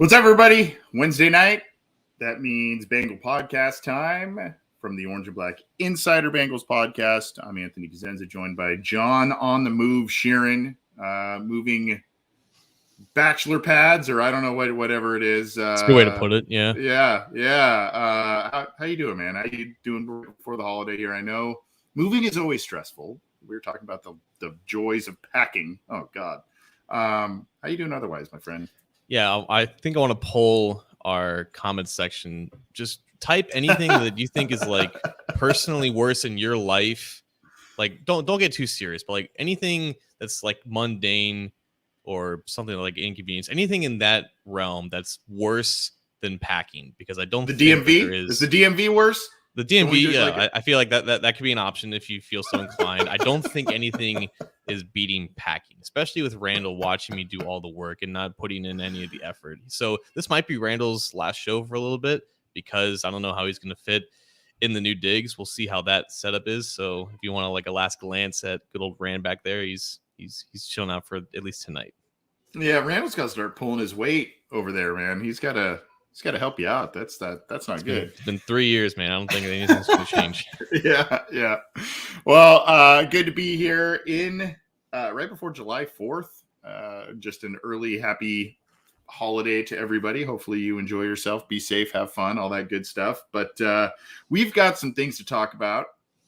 What's up, everybody? Wednesday night. That means Bengal podcast time from the Orange and Black Insider Bengals podcast. I'm Anthony Cosenza, joined by John on the move, Sheeran, moving bachelor pads, or I don't know whatever it is. That's a good way to put it. Yeah. Yeah. How you doing, man? How you doing before the holiday here? I know moving is always stressful. We were talking about the joys of packing. Oh God. How you doing otherwise, my friend? Yeah, I think I want to poll our comment section. Just type anything that you think is like personally worse in your life. Like, don't get too serious, but like anything that's like mundane or something like inconvenience, anything in that realm that's worse than packing. Because I don't the think DMV there is the DMV worse. The DMV, yeah, I feel like that could be an option if you feel so inclined. I don't think anything is beating packing, especially with Randall watching me do all the work and not putting in any of the effort. So this might be Randall's last show for a little bit because I don't know how he's going to fit in the new digs. We'll see how that setup is. So if you want to like a last glance at good old Rand back there, he's chilling out for at least tonight. Yeah, Randall's got to start pulling his weight over there, man. He's got to help you out. That's not good. It's been 3 years, man. I don't think anything's going to change. Yeah. Well, good to be here in right before July 4th. Just an early happy holiday to everybody. Hopefully you enjoy yourself, be safe, have fun, all that good stuff. But we've got some things to talk about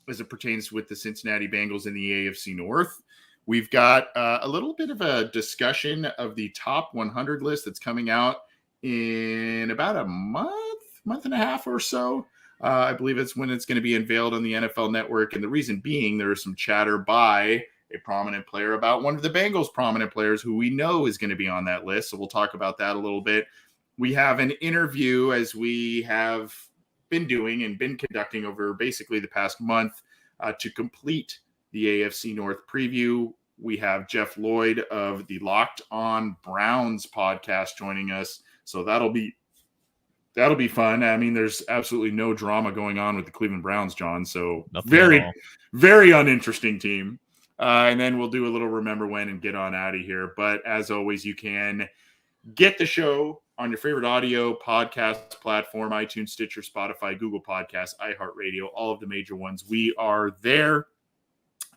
as it pertains with the Cincinnati Bengals in the AFC North. We've got a little bit of a discussion of the top 100 list that's coming out in about a month and a half or so. I believe it's when it's going to be unveiled on the NFL Network. And the reason being, there is some chatter by a prominent player about one of the Bengals' prominent players who we know is going to be on that list. So we'll talk about that a little bit. We have an interview, as we have been doing and been conducting over basically the past month to complete the AFC North preview. We have Jeff Lloyd of the Locked On Browns podcast joining us. So that'll be fun. I mean, there's absolutely no drama going on with the Cleveland Browns, John. So very uninteresting team. And then we'll do a little remember when and get on out of here. But as always, you can get the show on your favorite audio podcast platform: iTunes, Stitcher, Spotify, Google Podcasts, iHeartRadio, all of the major ones. We are there.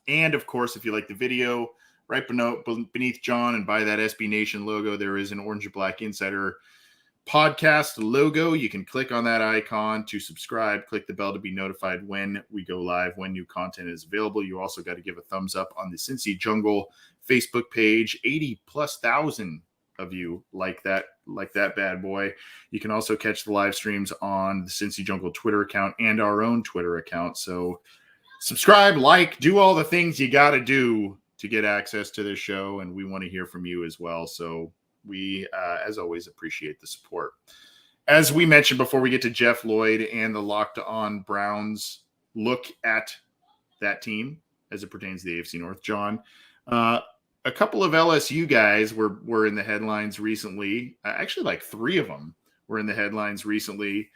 And of course, if you like the video, right beneath John and by that SB Nation logo, there is an Orange and Black Insider podcast logo. You can click on that icon to subscribe, click the bell to be notified when we go live, when new content is available. You also got to give a thumbs up on the Cincy Jungle Facebook page. 80,000+ of you like that bad boy. You can also catch the live streams on the Cincy Jungle Twitter account and our own Twitter account. So subscribe, like, do all the things you got to do to get access to this show. And we want to hear from you as well. So we, as always, appreciate the support. As we mentioned before we get to Jeff Lloyd and the Locked On Browns look at that team as it pertains to the AFC North, John, a couple of LSU guys were in the headlines recently. Actually, like three of them were in the headlines recently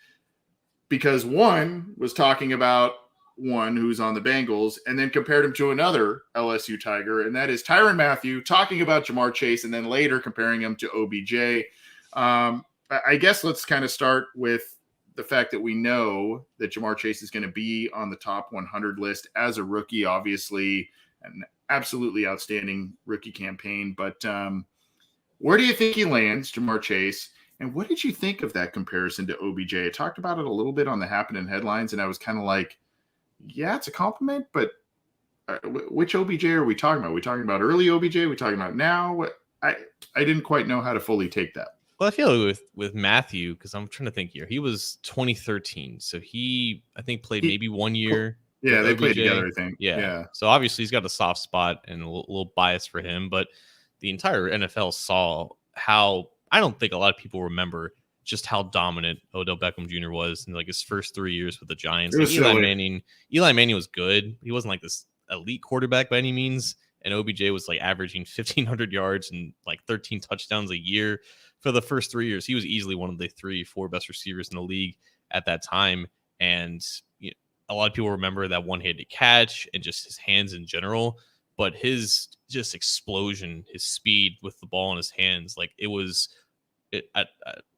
because one was talking about one who's on the Bengals and then compared him to another LSU Tiger, and that is Tyrann Mathieu, talking about Jamar Chase and then later comparing him to OBJ. I guess let's kind of start with the fact that we know that Jamar Chase is going to be on the top 100 list as a rookie, obviously an absolutely outstanding rookie campaign. But where do you think he lands, Jamar Chase? And what did you think of that comparison to OBJ? I talked about it a little bit on the Happening Headlines, and I was kind of like, yeah, it's a compliment, but which OBJ are we talking about? Are we talking about early OBJ? Are we talking about now? I didn't quite know how to fully take that. Well, I feel like with Matthew, because I'm trying to think here, he was 2013, so I think played maybe 1 year. Yeah, they played together, I think. Yeah. So obviously he's got a soft spot and a little bias for him, but the entire NFL saw how, I don't think a lot of people remember just how dominant Odell Beckham Jr. was in like his first 3 years with the Giants. Like Eli Manning was good. He wasn't like this elite quarterback by any means. And OBJ was like averaging 1,500 yards and like 13 touchdowns a year for the first 3 years. He was easily one of the 3-4 best receivers in the league at that time. And a lot of people remember that one-handed catch and just his hands in general. But his just explosion, his speed with the ball in his hands, like it was at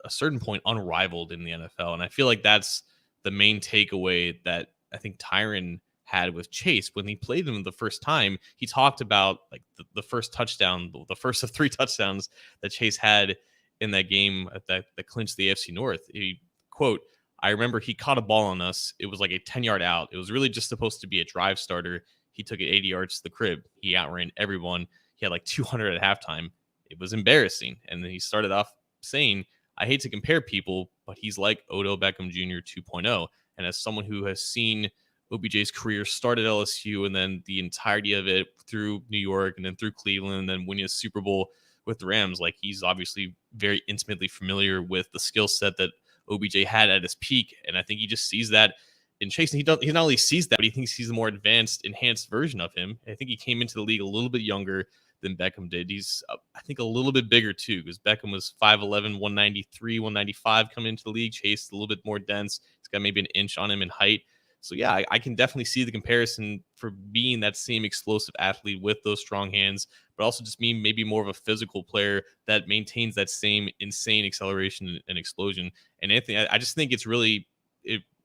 a certain point unrivaled in the NFL. And I feel like that's the main takeaway that I think Tyron had with Chase when he played him the first time. He talked about like the first touchdown, the first of 3 touchdowns that Chase had in that game that clinched the AFC North. He quote, "I remember he caught a ball on us. It was like a 10-yard out. It was really just supposed to be a drive starter. He took it 80 yards to the crib. He outran everyone. He had like 200 at halftime. It was embarrassing." And then he started off saying, "I hate to compare people, but he's like Odell Beckham Jr. 2.0. And as someone who has seen OBJ's career start at LSU and then the entirety of it through New York and then through Cleveland and then winning a Super Bowl with the Rams, like he's obviously very intimately familiar with the skill set that OBJ had at his peak." And I think he just sees that in Chase. And he not only sees that, but he thinks he's a more enhanced version of him. I think he came into the league a little bit younger than Beckham did. He's, I think, a little bit bigger too, because Beckham was 5'11", 193, 195 coming into the league. Chase a little bit more dense. He's got maybe an inch on him in height. So yeah, I can definitely see the comparison for being that same explosive athlete with those strong hands, but also just being maybe more of a physical player that maintains that same insane acceleration and explosion. And Anthony, I just think it really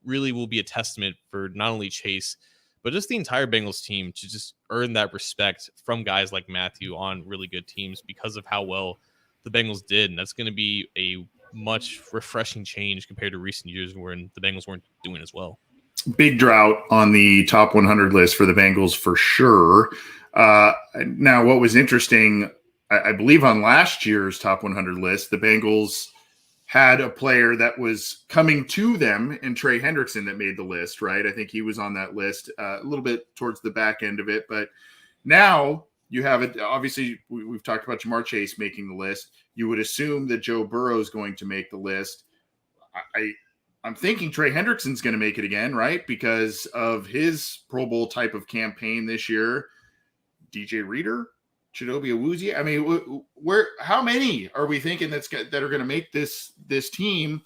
will be a testament for not only Chase, but just the entire Bengals team to just earn that respect from guys like Matthew on really good teams because of how well the Bengals did. And that's going to be a much refreshing change compared to recent years when the Bengals weren't doing as well. Big drought on the top 100 list for the Bengals for sure. Now, what was interesting, I believe on last year's top 100 list, the Bengals had a player that was coming to them in Trey Hendrickson that made the list, right? I think he was on that list a little bit towards the back end of it. But now you have it. Obviously, we've talked about Jamar Chase making the list. You would assume that Joe Burrow is going to make the list. I'm thinking Trey Hendrickson's going to make it again, right? Because of his Pro Bowl type of campaign this year. DJ Reader, Chidobe Awuzie. I mean, how many are we thinking that are going to make this team?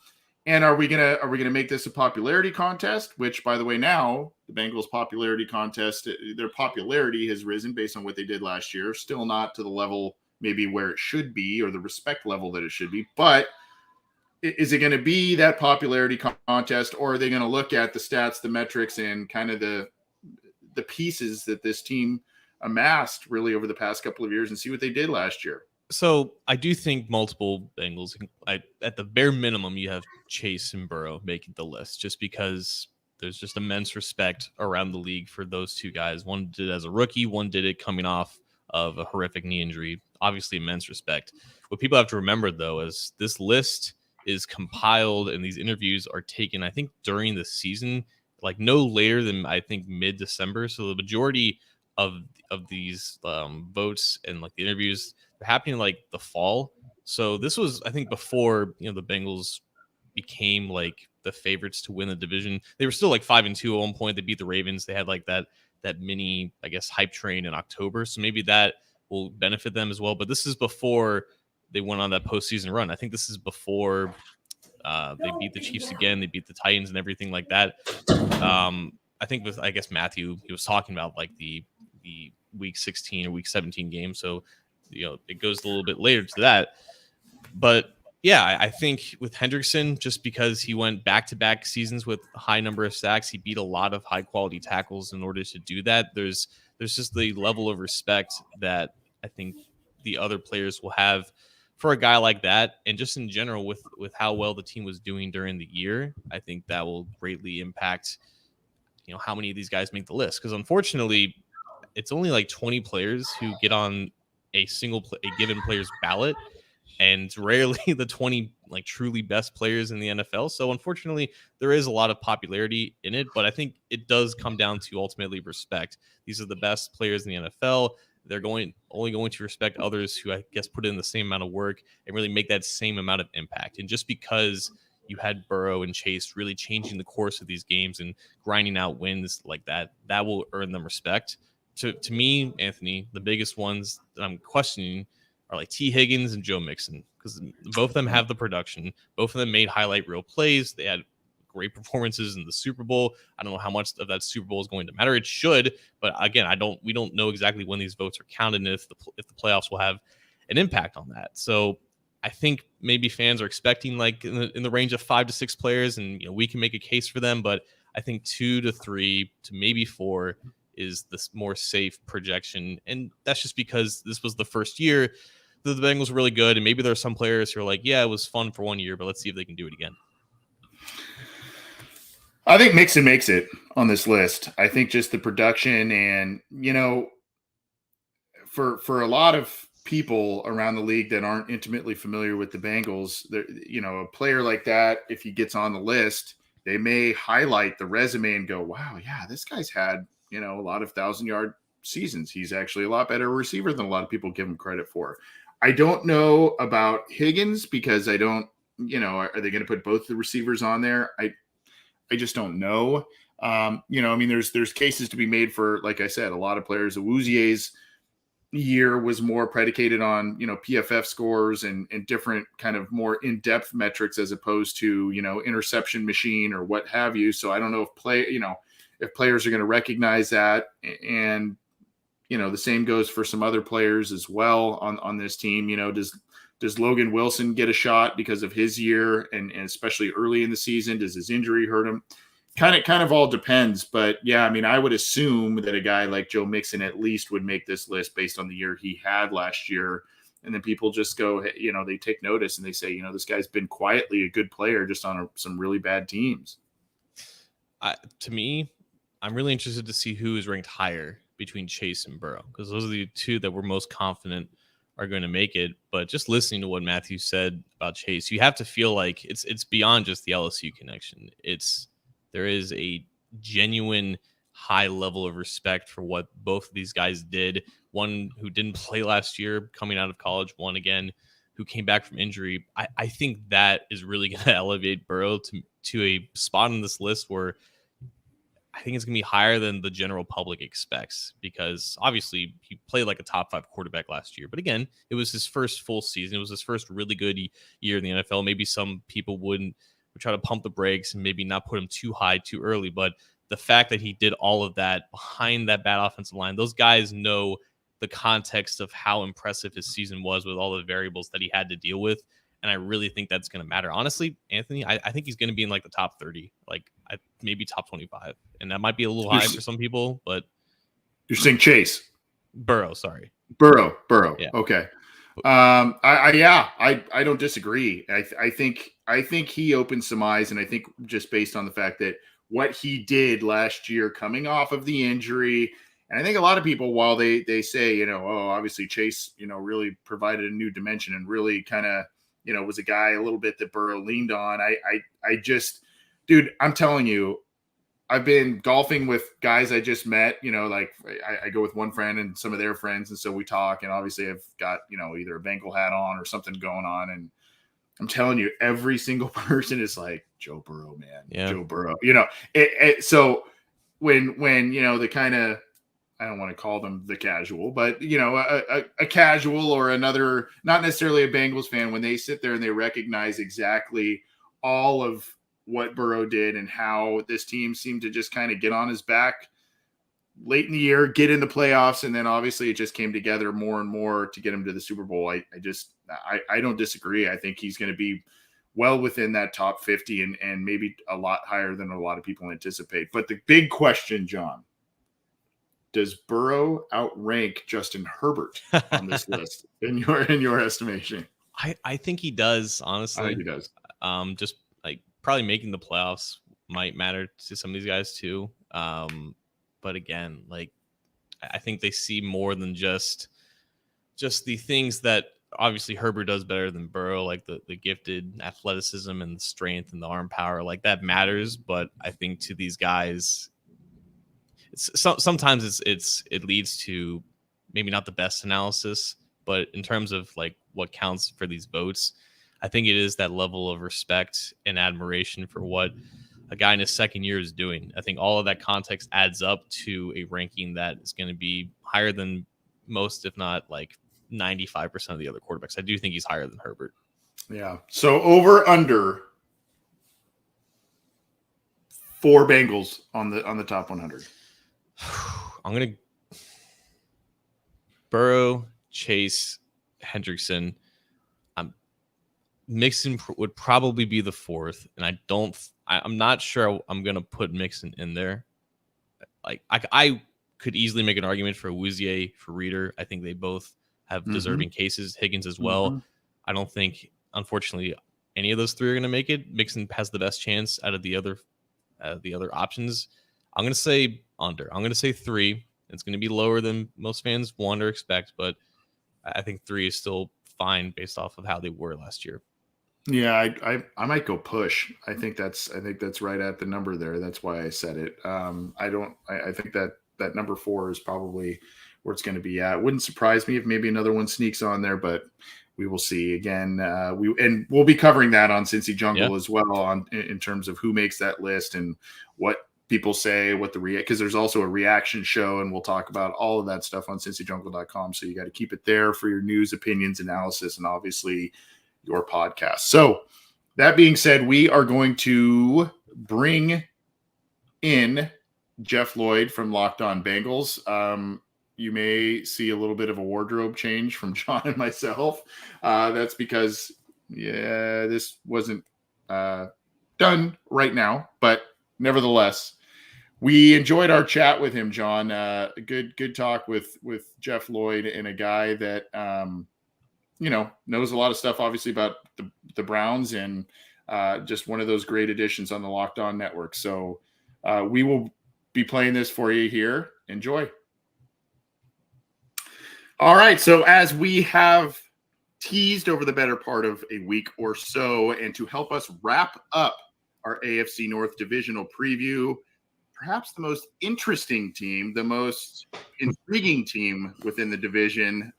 And are we gonna make this a popularity contest? Which, by the way, now the Bengals popularity contest, their popularity has risen based on what they did last year. Still not to the level maybe where it should be or the respect level that it should be, but is it going to be that popularity contest, or are they going to look at the stats, the metrics, and kind of the pieces that this team amassed really over the past couple of years and see what they did last year? So I do think multiple Bengals, at the bare minimum, you have Chase and Burrow making the list just because there's just immense respect around the league for those two guys. One did it as a rookie, one did it coming off of a horrific knee injury. Obviously, immense respect. What people have to remember, though, is this list is compiled and these interviews are taken, I think, during the season, like no later than I think mid-December. So the majority of these votes and like the interviews are happening like the fall. So this was, I think, before the Bengals became like the favorites to win the division. They were still like 5-2 at one point. They beat the Ravens. They had like that mini, I guess, hype train in October. So maybe that will benefit them as well. But this is before they went on that postseason run. I think this is before they beat the Chiefs again. They beat the Titans and everything like that. I think with, I guess, Matthew, he was talking about like the week 16 or week 17 game. So, it goes a little bit later to that. But yeah, I think with Hendrickson, just because he went back-to-back seasons with a high number of sacks, he beat a lot of high-quality tackles in order to do that. There's just the level of respect that I think the other players will have for a guy like that. And just in general, with how well the team was doing during the year, I think that will greatly impact, how many of these guys make the list. Because unfortunately, it's only like 20 players who get on a given player's ballot, and rarely the 20 like truly best players in the NFL. So unfortunately, there is a lot of popularity in it, but I think it does come down to ultimately respect. These are the best players in the NFL. They're only going to respect others who, I guess, put in the same amount of work and really make that same amount of impact. And just because you had Burrow and Chase really changing the course of these games and grinding out wins like that, that will earn them respect. To me, Anthony, the biggest ones that I'm questioning are like T. Higgins and Joe Mixon, because both of them have the production. Both of them made highlight reel plays. They had great performances in the Super Bowl. I don't know how much of that Super Bowl is going to matter. It should, but again, we don't know exactly when these votes are counted and if the playoffs will have an impact on that. So I think maybe fans are expecting like in the range of 5 to 6 players, and we can make a case for them, but I think 2 to 3 to maybe 4 is the more safe projection, and that's just because this was the first year that the Bengals were really good, and maybe there are some players who are like, yeah, it was fun for 1 year, but let's see if they can do it again. I think Mixon makes it on this list. I think just the production and, for a lot of people around the league that aren't intimately familiar with the Bengals, a player like that, if he gets on the list, they may highlight the resume and go, wow, yeah, this guy's had, a lot of 1,000-yard seasons. He's actually a lot better receiver than a lot of people give him credit for. I don't know about Higgins because I don't, are they going to put both the receivers on there? I just don't know. There's cases to be made for, like I said, a lot of players. Awuzie's year was more predicated on, PFF scores and different kind of more in-depth metrics as opposed to, interception machine or what have you. So I don't know if players are going to recognize that. And, the same goes for some other players as well on this team. Does Logan Wilson get a shot because of his year and especially early in the season? Does his injury hurt him? Kind of all depends. But yeah, I would assume that a guy like Joe Mixon at least would make this list based on the year he had last year. And then people just go, they take notice and they say, this guy's been quietly a good player just on some really bad teams. To me, I'm really interested to see who is ranked higher between Chase and Burrow, because those are the two that we're most confident are going to make it. But just listening to what Matthew said about Chase, you have to feel like it's beyond just the LSU connection. There is a genuine high level of respect for what both of these guys did. One who didn't play last year coming out of college, one again who came back from injury. I think that is really going to elevate Burrow to a spot on this list where I think it's going to be higher than the general public expects, because obviously he played like a top 5 quarterback last year. But again, it was his first full season. It was his first really good year in the NFL. Maybe some people would try to pump the brakes and maybe not put him too high too early. But the fact that he did all of that behind that bad offensive line, those guys know the context of how impressive his season was with all the variables that he had to deal with. And I really think that's going to matter. Honestly, Anthony, I think he's going to be in like the top 30, maybe top 25. And that might be a little high for some people, but you're saying Chase. Burrow, sorry. Burrow. Yeah. Okay. I don't disagree. I think he opened some eyes, and I think just based on the fact that what he did last year coming off of the injury, and I think a lot of people, while they say, obviously Chase, really provided a new dimension and really kind of, was a guy a little bit that Burrow leaned on. I just, dude, I'm telling you, I've been golfing with guys I just met, I go with one friend and some of their friends. And so we talk, and obviously I've got, either a Bengal hat on or something going on. And I'm telling you, every single person is like, Joe Burrow, man, yeah. Joe Burrow, so when, the kind of, I don't want to call them the casual, but a casual or another, not necessarily a Bengals fan, when they sit there and they recognize exactly all of what Burrow did and how this team seemed to just kind of get on his back late in the year, get in the playoffs, and then obviously it just came together more and more to get him to the Super Bowl. I don't disagree. I think he's going to be well within that top 50 and maybe a lot higher than a lot of people anticipate. But the big question, John, does Burrow outrank Justin Herbert on this list in your estimation? I think he does, honestly. I think he does. Just probably making the playoffs might matter to some of these guys too. But again, I think they see more than just the things that obviously Herbert does better than Burrow, like the gifted athleticism and the strength and the arm power, that matters. But I think to these guys, sometimes it leads to maybe not the best analysis, but in terms of what counts for these votes, I think it is that level of respect and admiration for what a guy in his second year is doing. I think all of that context adds up to a ranking that is going to be higher than most, if not 95% of the other quarterbacks. I do think he's higher than Herbert. Yeah. So over under 4 Bengals on the top 100. I'm going to Burrow, Chase, Hendrickson. Mixon would probably be the fourth, and I'm not sure I'm gonna put Mixon in there. Like I could easily make an argument for Wouzier, for Reader. I think they both have deserving cases. Higgins as well. I don't think, unfortunately, any of those three are gonna make it. Mixon has the best chance out of the other options. I'm gonna say under. I'm gonna say 3. It's gonna be lower than most fans want or expect, but I think 3 is still fine based off of how they were last year. Yeah, I might go push. I think that's right at the number there. That's why I said it. I think that number 4 is probably where it's going to be at. It wouldn't surprise me if maybe another one sneaks on there, but we will see. Again, we'll be covering that on Cincy Jungle as well in terms of who makes that list and what people say, what because there's also a reaction show, and we'll talk about all of that stuff on cincyjungle.com. So you got to keep it there for your news, opinions, analysis, and obviously your podcast. So that being said, we are going to bring in Jeff Lloyd from Locked On Bengals. You may see a little bit of a wardrobe change from John and myself. That's because, this wasn't done right now, but nevertheless, we enjoyed our chat with him, John. Good talk with Jeff Lloyd, and a guy that knows a lot of stuff, obviously, about the Browns, and just one of those great additions on the Locked On Network. So we will be playing this for you here. Enjoy. All right. So as we have teased over the better part of a week or so, and to help us wrap up our AFC North divisional preview, perhaps the most interesting team, the most intriguing team within the division,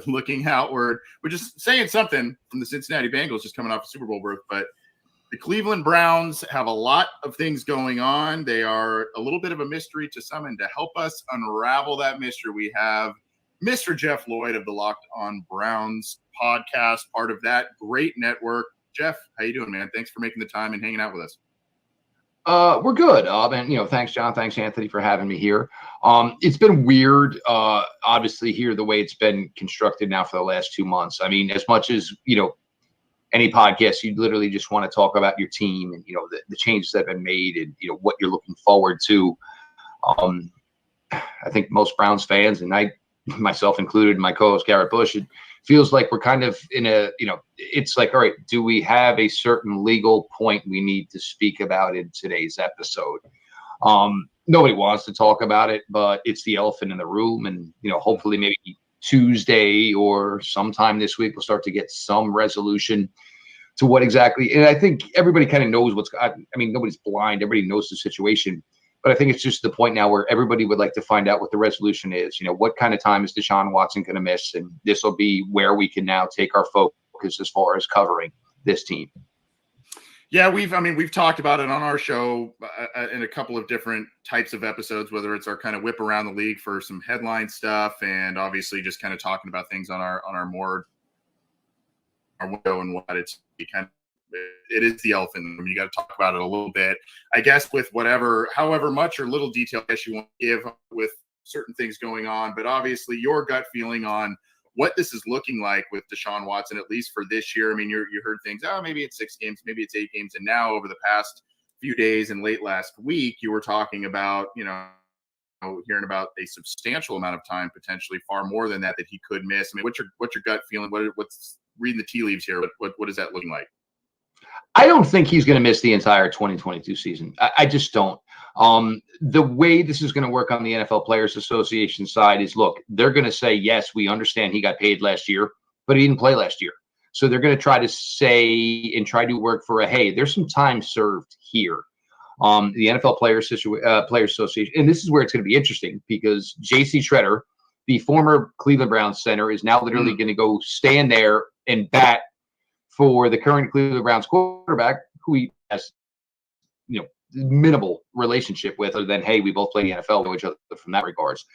looking outward. We're just saying something from the Cincinnati Bengals just coming off a Super Bowl berth, but the Cleveland Browns have a lot of things going on. They are a little bit of a mystery to some, and to help us unravel that mystery, we have Mr. Jeff Lloyd of the Locked On Browns podcast, part of that great network. Jeff, how you doing, man? Thanks for making the time and hanging out with us. We're good. And thanks, John. Thanks, Anthony, for having me here. It's been weird, obviously, here the way it's been constructed now for the last 2 months. I mean, as much as any podcast, you literally just want to talk about your team and the changes that have been made and what you're looking forward to. I think most Browns fans, and I myself included, my co-host Garrett Bush, it feels like we're kind of in a, it's like, all right, do we have a certain legal point we need to speak about in today's episode? Nobody wants to talk about it, but it's the elephant in the room. And, hopefully maybe Tuesday or sometime this week, we'll start to get some resolution to what exactly. And I think everybody kind of knows nobody's blind. Everybody knows the situation. But I think it's just the point now where everybody would like to find out what the resolution is. What kind of time is Deshaun Watson going to miss? And this will be where we can now take our focus as far as covering this team. Yeah, we've talked about it on our show in a couple of different types of episodes, whether it's our kind of whip around the league for some headline stuff, and obviously just kind of talking about things on our window and what it is the elephant. I mean, you got to talk about it a little bit, I guess, with however much or little detail you want to give with certain things going on. But obviously your gut feeling on what this is looking like with Deshaun Watson, at least for this year. I mean, you heard things, maybe it's 6 games, maybe it's 8 games. And now over the past few days and late last week, you were talking about, hearing about a substantial amount of time, potentially far more than that he could miss. I mean, what's your gut feeling? What's reading the tea leaves here? What is that looking like? I don't think he's going to miss the entire 2022 season. I just don't. The way this is going to work on the NFL Players Association side is, look, they're going to say, yes, we understand he got paid last year, but he didn't play last year. So they're going to try to say and try to work for hey, there's some time served here. The NFL Players Association, and this is where it's going to be interesting because J.C. Shredder, the former Cleveland Browns center, is now literally going to go stand there and bat for the current Cleveland Browns quarterback, who he has, minimal relationship with, other than, hey, we both play the NFL, know each other from that regards.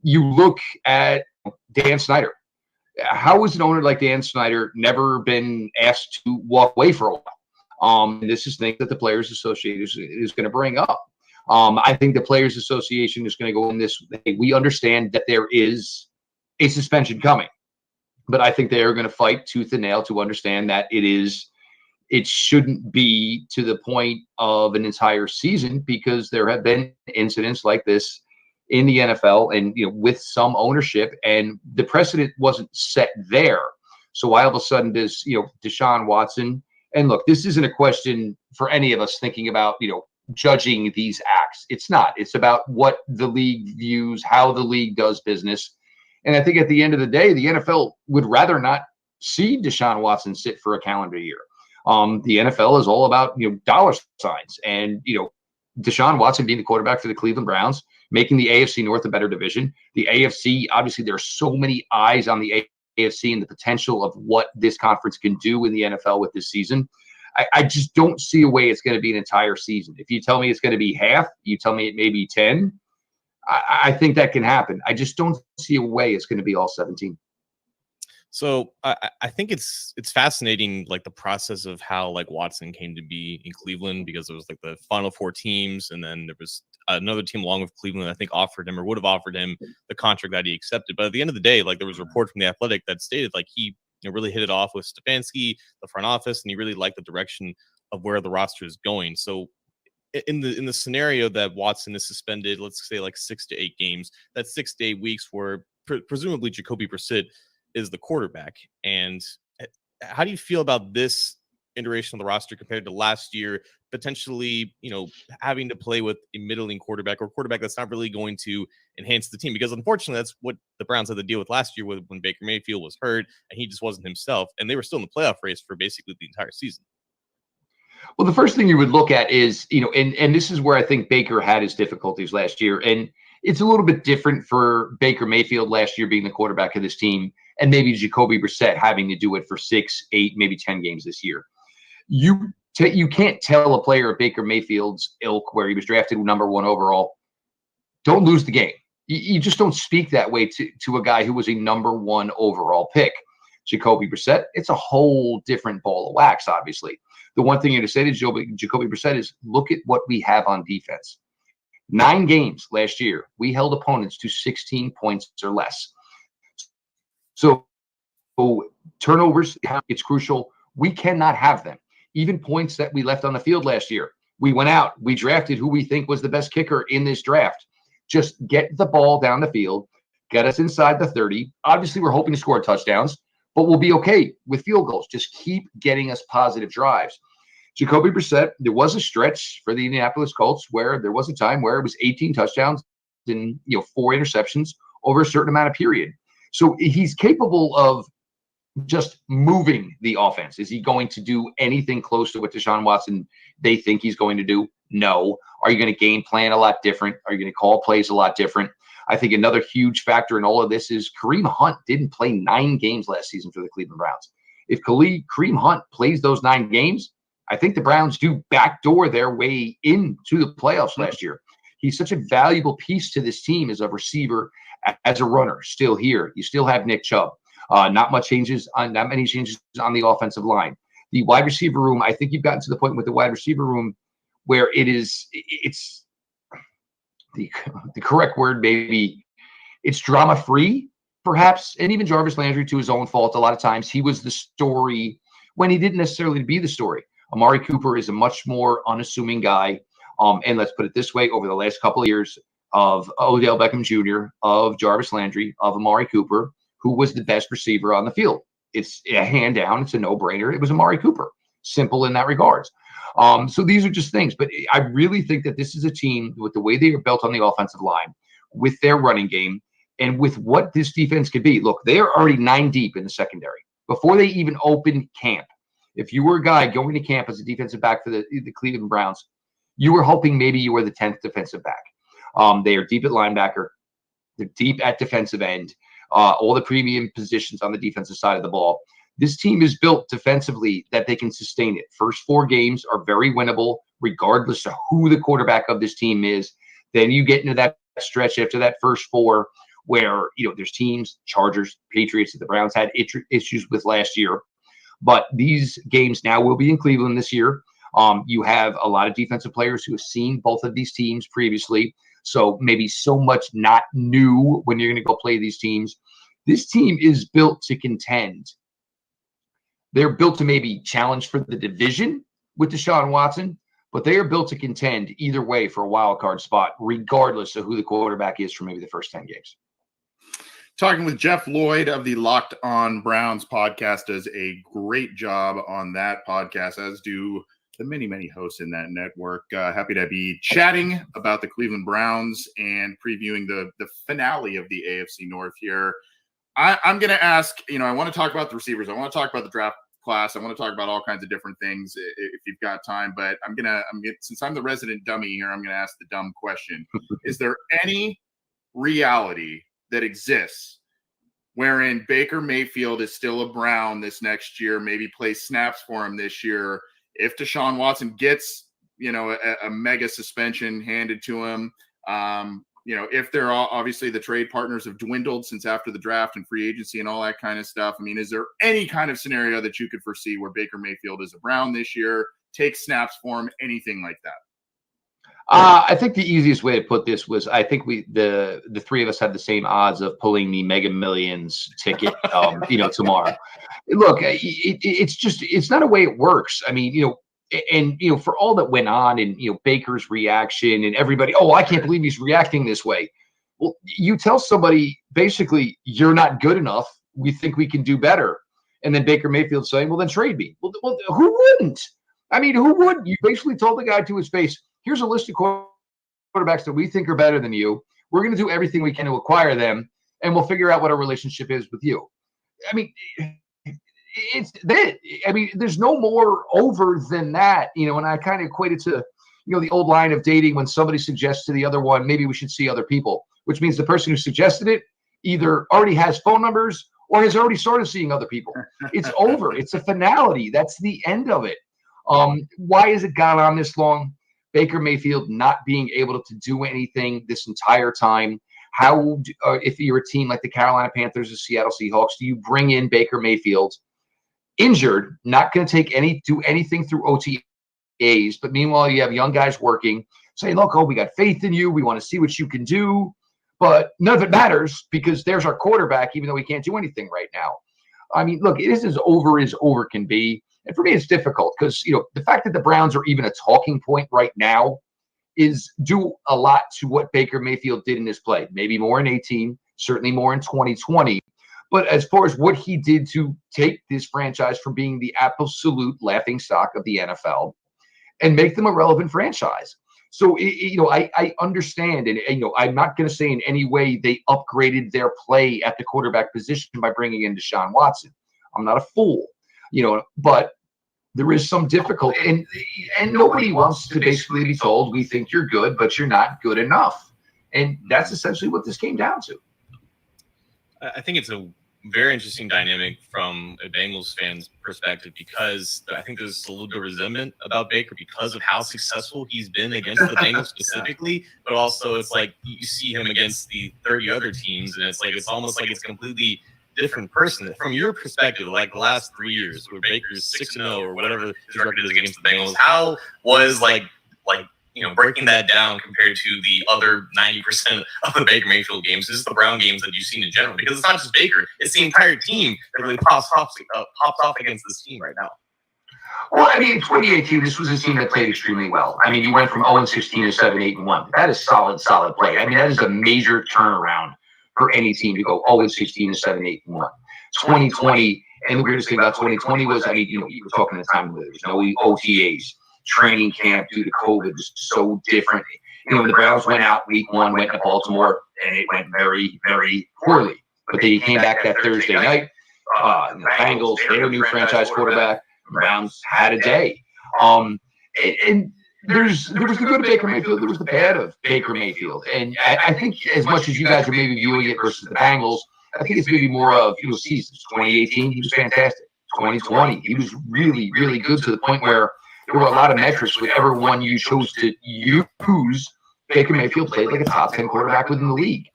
You look at Dan Snyder. How is an owner like Dan Snyder never been asked to walk away for a while? This is things that the Players Association is going to bring up. I think the Players Association is going to go in this. Hey, we understand that there is a suspension coming. But I think they are going to fight tooth and nail to understand that it shouldn't be to the point of an entire season, because there have been incidents like this in the NFL and, with some ownership, and the precedent wasn't set there. So why all of a sudden does, Deshaun Watson, and look, this isn't a question for any of us thinking about, judging these acts. It's not. It's about what the league views, how the league does business. And I think at the end of the day, the NFL would rather not see Deshaun Watson sit for a calendar year. The NFL is all about, dollar signs, and, Deshaun Watson being the quarterback for the Cleveland Browns, making the AFC North a better division. The AFC, obviously, there are so many eyes on the AFC and the potential of what this conference can do in the NFL with this season. I just don't see a way it's going to be an entire season. If you tell me it's going to be half, you tell me it may be 10, I think that can happen. I just don't see a way it's going to be all 17. So I think it's fascinating, like the process of how like Watson came to be in Cleveland, because it was like the final four teams, and then there was another team along with Cleveland that I think offered him or would have offered him the contract that he accepted. But at the end of the day, like there was a report from The Athletic that stated like he really hit it off with Stefanski, the front office, and he really liked the direction of where the roster is going. So in the scenario that Watson is suspended, let's say like 6 to 8 games, that's 6 to 8 weeks where presumably Jacoby Brissett is the quarterback. And how do you feel about this iteration of the roster compared to last year, potentially, having to play with a middling quarterback or a quarterback that's not really going to enhance the team? Because unfortunately, that's what the Browns had to deal with last year when Baker Mayfield was hurt and he just wasn't himself, and they were still in the playoff race for basically the entire season. Well, the first thing you would look at is, and this is where I think Baker had his difficulties last year. And it's a little bit different for Baker Mayfield last year being the quarterback of this team, and maybe Jacoby Brissett having to do it for 6, 8, maybe 10 games this year. You can't tell a player of Baker Mayfield's ilk, where he was drafted number 1 overall, don't lose the game. You just don't speak that way to a guy who was a number 1 overall pick. Jacoby Brissett, it's a whole different ball of wax, obviously. The one thing you to say to Jacoby Brissett is, look at what we have on defense. 9 games last year, we held opponents to 16 points or less. So turnovers, it's crucial. We cannot have them. Even points that we left on the field last year, we went out, we drafted who we think was the best kicker in this draft. Just get the ball down the field, get us inside the 30. Obviously, we're hoping to score touchdowns, but we'll be okay with field goals. Just keep getting us positive drives. Jacoby Brissett, there was a stretch for the Indianapolis Colts where there was a time where it was 18 touchdowns and 4 interceptions over a certain amount of period. So he's capable of just moving the offense. Is he going to do anything close to what Deshaun Watson they think he's going to do? No. Are you going to game plan a lot different? Are you going to call plays a lot different? I think another huge factor in all of this is Kareem Hunt didn't play 9 games last season for the Cleveland Browns. If Kareem Hunt plays those 9 games, I think the Browns do backdoor their way into the playoffs last year. He's such a valuable piece to this team as a receiver, as a runner. Still here, you still have Nick Chubb. Not many changes on the offensive line. The wide receiver room, I think you've gotten to the point with the wide receiver room where it's the correct word, maybe it's drama free, perhaps. And even Jarvis Landry, to his own fault, a lot of times he was the story when he didn't necessarily be the story. Amari Cooper is a much more unassuming guy. And let's put it this way, over the last couple of years of Odell Beckham Jr., of Jarvis Landry, of Amari Cooper, who was the best receiver on the field? It's a hand down. It's a no-brainer. It was Amari Cooper. Simple in that regards. So these are just things. But I really think that this is a team with the way they are built on the offensive line, with their running game, and with what this defense could be. Look, they are already 9 deep in the secondary before they even open camp. If you were a guy going to camp as a defensive back for the Cleveland Browns, you were hoping maybe you were the 10th defensive back. They are deep at linebacker. They're deep at defensive end. All the premium positions on the defensive side of the ball. This team is built defensively that they can sustain it. First 4 games are very winnable, regardless of who the quarterback of this team is. Then you get into that stretch after that first 4 where, there's teams, Chargers, Patriots, that the Browns had issues with last year. But these games now will be in Cleveland this year. You have a lot of defensive players who have seen both of these teams previously. So maybe so much not new when you're going to go play these teams. This team is built to contend. They're built to maybe challenge for the division with Deshaun Watson, but they are built to contend either way for a wild card spot, regardless of who the quarterback is for maybe the first 10 games. Talking with Jeff Lloyd of the Locked On Browns podcast, does a great job on that podcast, as do the many, many hosts in that network. Happy to be chatting about the Cleveland Browns and previewing the finale of the AFC North here. I'm going to ask, I want to talk about the receivers. I want to talk about the draft class. I want to talk about all kinds of different things if you've got time, but since I'm the resident dummy here, I'm going to ask the dumb question. Is there any reality that exists wherein Baker Mayfield is still a Brown this next year, maybe plays snaps for him this year, if Deshaun Watson gets, a mega suspension handed to him, if they're all, obviously the trade partners have dwindled since after the draft and free agency and all that kind of stuff. I mean, is there any kind of scenario that you could foresee where Baker Mayfield is a Brown this year, takes snaps for him, anything like that? I think the easiest way to put this was, I think the three of us had the same odds of pulling the Mega Millions ticket, tomorrow. Look, it's not a way it works. I mean, for all that went on and, Baker's reaction and everybody, oh, I can't believe he's reacting this way. Well, you tell somebody, basically, you're not good enough. We think we can do better. And then Baker Mayfield saying, well, then trade me. Well, who wouldn't? I mean, who would? You basically told the guy to his face, here's a list of quarterbacks that we think are better than you. We're going to do everything we can to acquire them, and we'll figure out what our relationship is with you. I mean, it's that. I mean, there's no more over than that, and I kind of equate it to, the old line of dating when somebody suggests to the other one, maybe we should see other people, which means the person who suggested it either already has phone numbers or has already started seeing other people. It's over. It's a finality. That's the end of it. Why has it gone on this long? Baker Mayfield not being able to do anything this entire time. How, if you're a team like the Carolina Panthers or Seattle Seahawks, do you bring in Baker Mayfield injured, not going to do anything through OTAs, but meanwhile you have young guys working, saying, look, we got faith in you. We want to see what you can do. But none of it matters because there's our quarterback, even though we can't do anything right now. I mean, look, it is as over can be. And for me, it's difficult because, the fact that the Browns are even a talking point right now is due a lot to what Baker Mayfield did in his play. Maybe more in 2018, certainly more in 2020. But as far as what he did to take this franchise from being the absolute laughingstock of the NFL and make them a relevant franchise. So, I understand. And, I'm not going to say in any way they upgraded their play at the quarterback position by bringing in Deshaun Watson. I'm not a fool. But there is some difficulty, and nobody wants to basically be told, we think you're good, but you're not good enough. And that's essentially what this came down to. I think it's a very interesting dynamic from a Bengals fan's perspective, because I think there's a little bit of resentment about Baker because of how successful he's been against the Bengals specifically, but also it's like you see him against the 30 other teams, and it's almost like it's completely different person. From your perspective, like the last 3 years where Baker's 6-0 or whatever his record is against the Bengals, how was breaking that down compared to the other 90% of the Baker Mayfield games? This is the Brown games that you've seen in general, because it's not just Baker, it's the entire team that really pops off against this team right now. Well, I mean, in 2018, this was a team that played extremely well. I mean, you went from 0-16 to 7-8-1. That is solid play. I mean, that is a major turnaround for any team to go 0-16 to 7-8-1. 2020, and the weirdest thing about 2020 was, you were talking at the time where there was no OTAs. Training camp due to COVID was so different. When the Browns went out week 1, went to Baltimore, and it went very, very poorly. But then you came back that Thursday night. The Bengals, their new franchise quarterback, the Browns had a day. And there was the good of Baker Mayfield, there was the bad of Baker Mayfield. And I think as much as you guys are maybe viewing it versus the Bengals, I think it's maybe more of seasons. 2018, he was fantastic. 2020, he was really, really good to the point where there were a lot of metrics. Whichever one you chose to use, Baker Mayfield played like a top 10 quarterback within the league.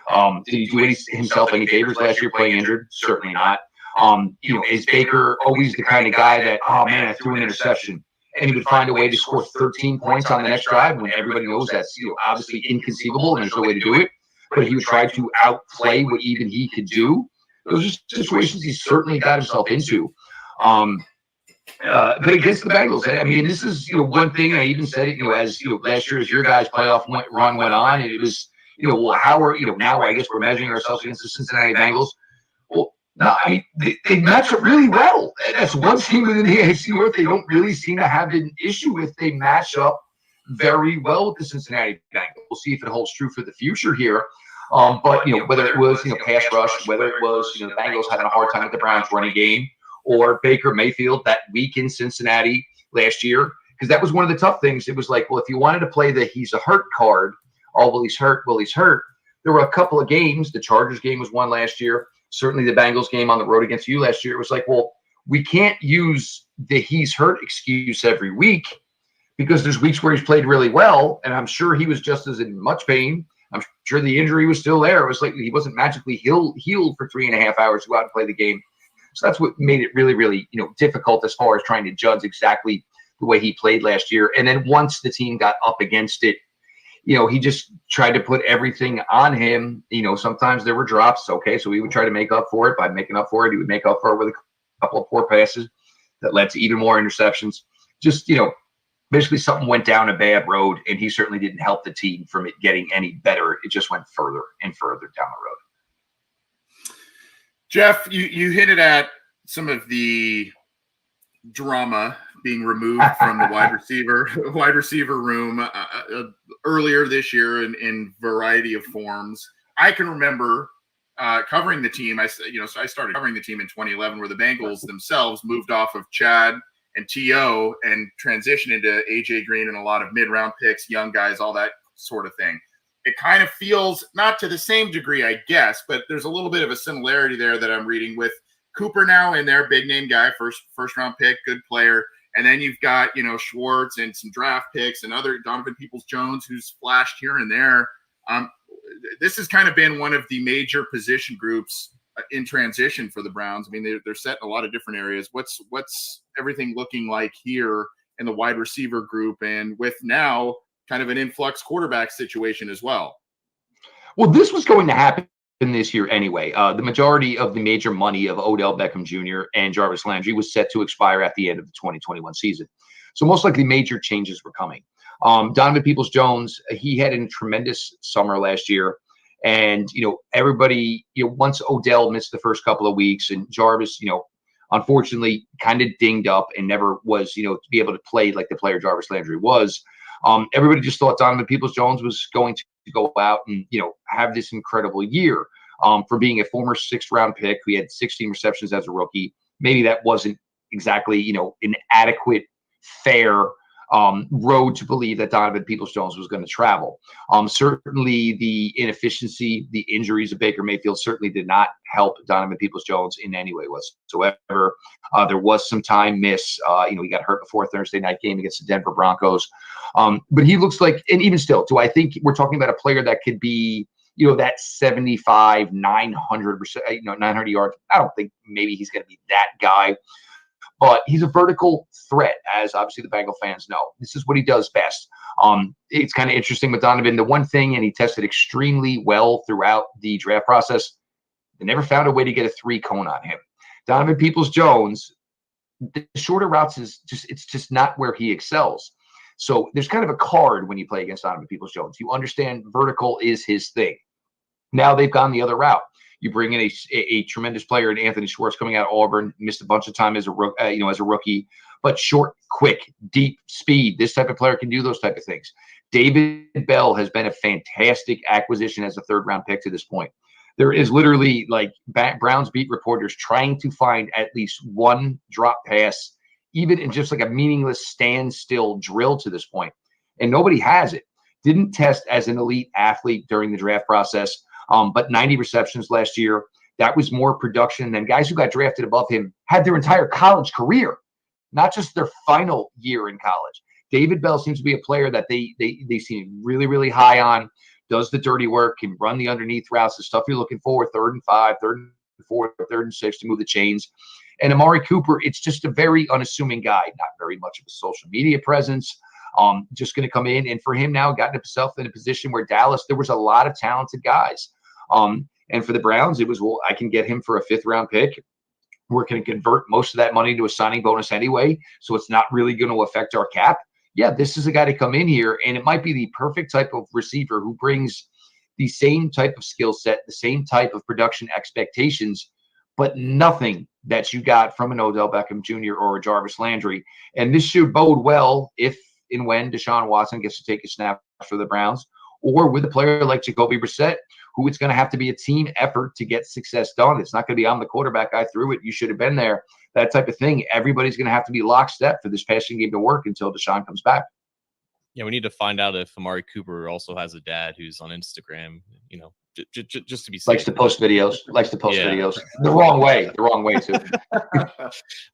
Did he do himself any favors last year playing injured? Certainly not. Is Baker always the kind of guy that, oh man, I threw an interception, and he would find a way to score 13 points on the next drive when everybody knows that's obviously inconceivable and there's no way to do it? But he would try to outplay what even he could do. Those are situations he certainly got himself into. But against the Bengals, I mean, this is one thing. I even said it, as last year as your guys' playoff run went on, and it was well, how are now? I guess we're measuring ourselves against the Cincinnati Bengals. Well, no, I mean they match up really well. That's one team within the AFC North they don't really seem to have an issue with. They match up very well with the Cincinnati Bengals. We'll see if it holds true for the future here. But whether it was pass rush, whether it was the Bengals having a hard time with the Browns running game, or Baker Mayfield that week in Cincinnati last year, because that was one of the tough things. It was like, well, if you wanted to play the he's a hurt card, well, he's hurt, he's hurt. There were a couple of games. The Chargers game was one last year. Certainly the Bengals game on the road against you last year. It was like, well, we can't use the he's hurt excuse every week, because there's weeks where he's played really well, and I'm sure he was just as in much pain. I'm sure the injury was still there. It was like he wasn't magically healed for 3.5 hours to go out and play the game. So that's what made it really, really, difficult as far as trying to judge exactly the way he played last year. And then once the team got up against it, he just tried to put everything on him. Sometimes there were drops. Okay, so he would try to make up for it by making up for it. He would make up for it with a couple of poor passes that led to even more interceptions. Just, basically something went down a bad road, and he certainly didn't help the team from it getting any better. It just went further and further down the road. Jeff, you hinted at some of the drama being removed from the wide receiver room earlier this year in variety of forms. I can remember covering the team. I started covering the team in 2011, where the Bengals themselves moved off of Chad and T.O. and transitioned into A.J. Green and a lot of mid-round picks, young guys, all that sort of thing. It kind of feels, not to the same degree, I guess, but there's a little bit of a similarity there that I'm reading with Cooper now in there, big name guy, first round pick, good player. And then you've got, Schwartz and some draft picks and other Donovan Peoples-Jones, who's flashed here and there. This has kind of been one of the major position groups in transition for the Browns. I mean, they're set in a lot of different areas. What's everything looking like here in the wide receiver group, and with now kind of an influx quarterback situation as well? Well, this was going to happen this year anyway. The majority of the major money of Odell Beckham Jr. and Jarvis Landry was set to expire at the end of the 2021 season. So most likely major changes were coming. Donovan Peoples-Jones, he had a tremendous summer last year. And, everybody, once Odell missed the first couple of weeks, and Jarvis, unfortunately kind of dinged up and never was, to be able to play like the player Jarvis Landry was, everybody just thought Donovan Peoples-Jones was going to go out and, have this incredible year for being a former 6th-round pick who had 16 receptions as a rookie. Maybe that wasn't exactly, an adequate, fair road to believe that Donovan Peoples-Jones was going to travel. Certainly the inefficiency, the injuries of Baker Mayfield certainly did not help Donovan Peoples-Jones in any way whatsoever. There was some time miss. He got hurt before Thursday night game against the Denver Broncos. But he looks like, and even still, do I think we're talking about a player that could be, that 75, 900, 900 yards? I don't think maybe he's going to be that guy. But he's a vertical threat, as obviously the Bengal fans know. This is what he does best. It's kind of interesting with Donovan. The one thing, and he tested extremely well throughout the draft process, they never found a way to get a 3-cone on him. Donovan Peoples-Jones, the shorter routes it's just not where he excels. So there's kind of a card when you play against Donovan Peoples-Jones. You understand vertical is his thing. Now they've gone the other route. You bring in a tremendous player in Anthony Schwartz coming out of Auburn, missed a bunch of time as a rookie, but short, quick, deep speed. This type of player can do those type of things. David Bell has been a fantastic acquisition as a 3rd-round pick to this point. There is literally like Browns beat reporters trying to find at least one drop pass, even in just like a meaningless standstill drill to this point, and nobody has it. Didn't test as an elite athlete during the draft process. But 90 receptions last year, that was more production than guys who got drafted above him had their entire college career, not just their final year in college. David Bell seems to be a player that they seem really, really high on, does the dirty work, can run the underneath routes, the stuff you're looking for, 3rd and 5, 3rd and 4, 3rd and 6 to move the chains. And Amari Cooper, it's just a very unassuming guy, not very much of a social media presence. Just going to come in, and for him now, gotten himself in a position where Dallas, there was a lot of talented guys. And And for the Browns, it was, well, I can get him for a 5th-round pick. We're going to convert most of that money to a signing bonus anyway, so it's not really going to affect our cap. Yeah, this is a guy to come in here, and it might be the perfect type of receiver who brings the same type of skill set, the same type of production expectations, but nothing that you got from an Odell Beckham Jr. or a Jarvis Landry. And this should bode well if and when Deshaun Watson gets to take a snap for the Browns, or with a player like Jacoby Brissett, who it's going to have to be a team effort to get success done. It's not going to be, I'm the quarterback, I threw it, you should have been there, that type of thing. Everybody's going to have to be lockstep for this passing game to work until Deshaun comes back. Yeah, we need to find out if Amari Cooper also has a dad who's on Instagram, just to be safe. Likes to post videos. The wrong way too.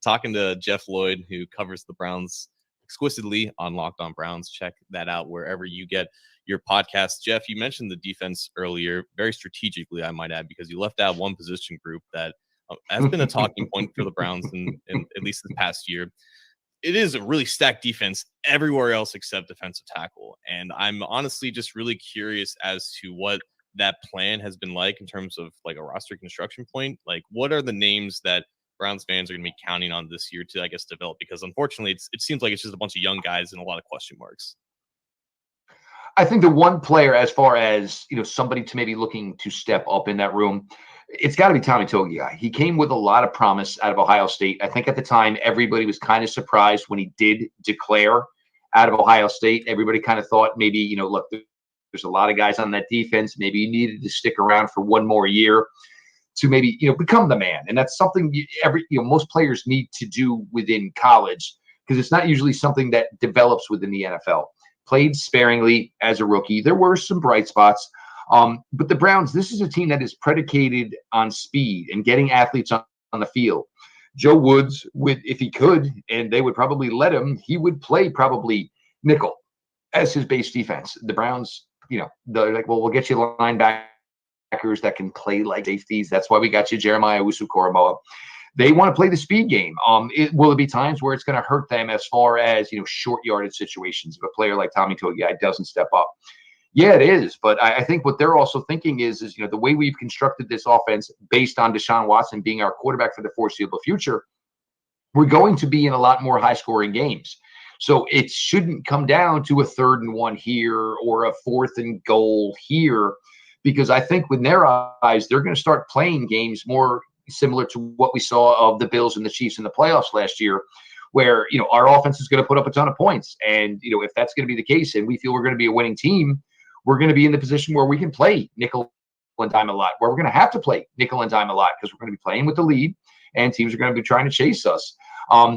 Talking to Jeff Lloyd, who covers the Browns exquisitely on Locked On Browns. Check that out wherever you get your podcast. Jeff, you mentioned the defense earlier, very strategically, I might add, because you left out one position group that has been a talking point for the Browns in at least the past year. It is a really stacked defense everywhere else except defensive tackle. And I'm honestly just really curious as to what that plan has been like in terms of like a roster construction point. Like, what are the names that Browns fans are going to be counting on this year to, I guess, develop? Because unfortunately, it seems like it's just a bunch of young guys and a lot of question marks. I think the one player, as far as, somebody to maybe looking to step up in that room, it's got to be Tommy Togiai. He came with a lot of promise out of Ohio State. I think at the time, everybody was kind of surprised when he did declare out of Ohio State. Everybody kind of thought maybe, look, there's a lot of guys on that defense. Maybe he needed to stick around for one more year to maybe, become the man. And that's something most players need to do within college, because it's not usually something that develops within the NFL. Played sparingly as a rookie. There were some bright spots. But the Browns, this is a team that is predicated on speed and getting athletes on the field. Joe Woods would, if he could, and they would probably let him, he would play probably nickel as his base defense. The Browns, they're like, well, we'll get you linebackers that can play like safeties. That's why we got you Jeremiah Owusu-Koramoah. They want to play the speed game. Will it be times where it's going to hurt them as far as, short yardage situations if a player like Tommy Togiai doesn't step up? Yeah, it is. But I think what they're also thinking is the way we've constructed this offense based on Deshaun Watson being our quarterback for the foreseeable future, we're going to be in a lot more high-scoring games. So it shouldn't come down to a 3rd and 1 here or a 4th and goal here, because I think with their eyes, they're going to start playing games more similar to what we saw of the Bills and the Chiefs in the playoffs last year, where, our offense is going to put up a ton of points. And, if that's going to be the case and we feel we're going to be a winning team, we're going to be in the position where we can play nickel and dime a lot, where we're going to have to play nickel and dime a lot, because we're going to be playing with the lead and teams are going to be trying to chase us.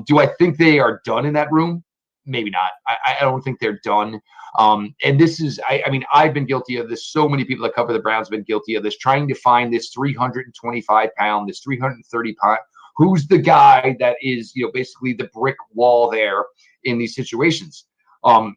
Do I think they are done in that room? Maybe not. I don't think they're done. And this is, I've been guilty of this. So many people that cover the Browns have been guilty of this, trying to find this 325-pound, this 330-pound. Who's the guy that is, basically the brick wall there in these situations? I'm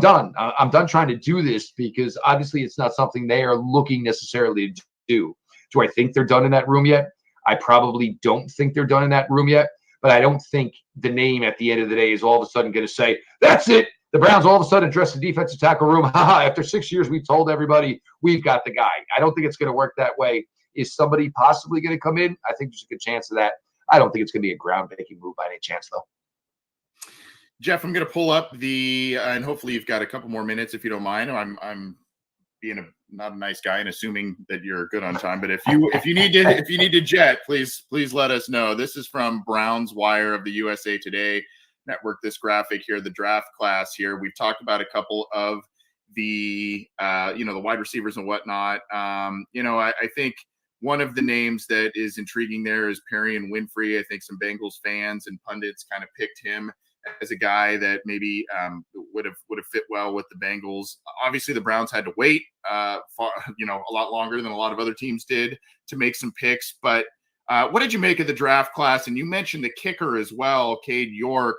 done. I'm done trying to do this, because obviously it's not something they are looking necessarily to do. Do I think they're done in that room yet? I probably don't think they're done in that room yet. But I don't think the name at the end of the day is all of a sudden going to say, that's it. The Browns all of a sudden address the defensive tackle room. After 6 years, we told everybody we've got the guy. I don't think it's going to work that way. Is somebody possibly going to come in? I think there's a good chance of that. I don't think it's going to be a ground-breaking move by any chance, though. Jeff, I'm going to pull up and hopefully you've got a couple more minutes if you don't mind. I'm being not a nice guy and assuming that you're good on time, but if you need to jet, please let us know. This is from Browns Wire of the USA Today Network. This graphic here, the draft class here. We've talked about a couple of the the wide receivers and whatnot. I think one of the names that is intriguing there is Perrion Winfrey. I think some Bengals fans and pundits kind of picked him as a guy that maybe would have fit well with the Bengals. Obviously, the Browns had to wait a lot longer than a lot of other teams did to make some picks. But what did you make of the draft class? And you mentioned the kicker as well, Cade York.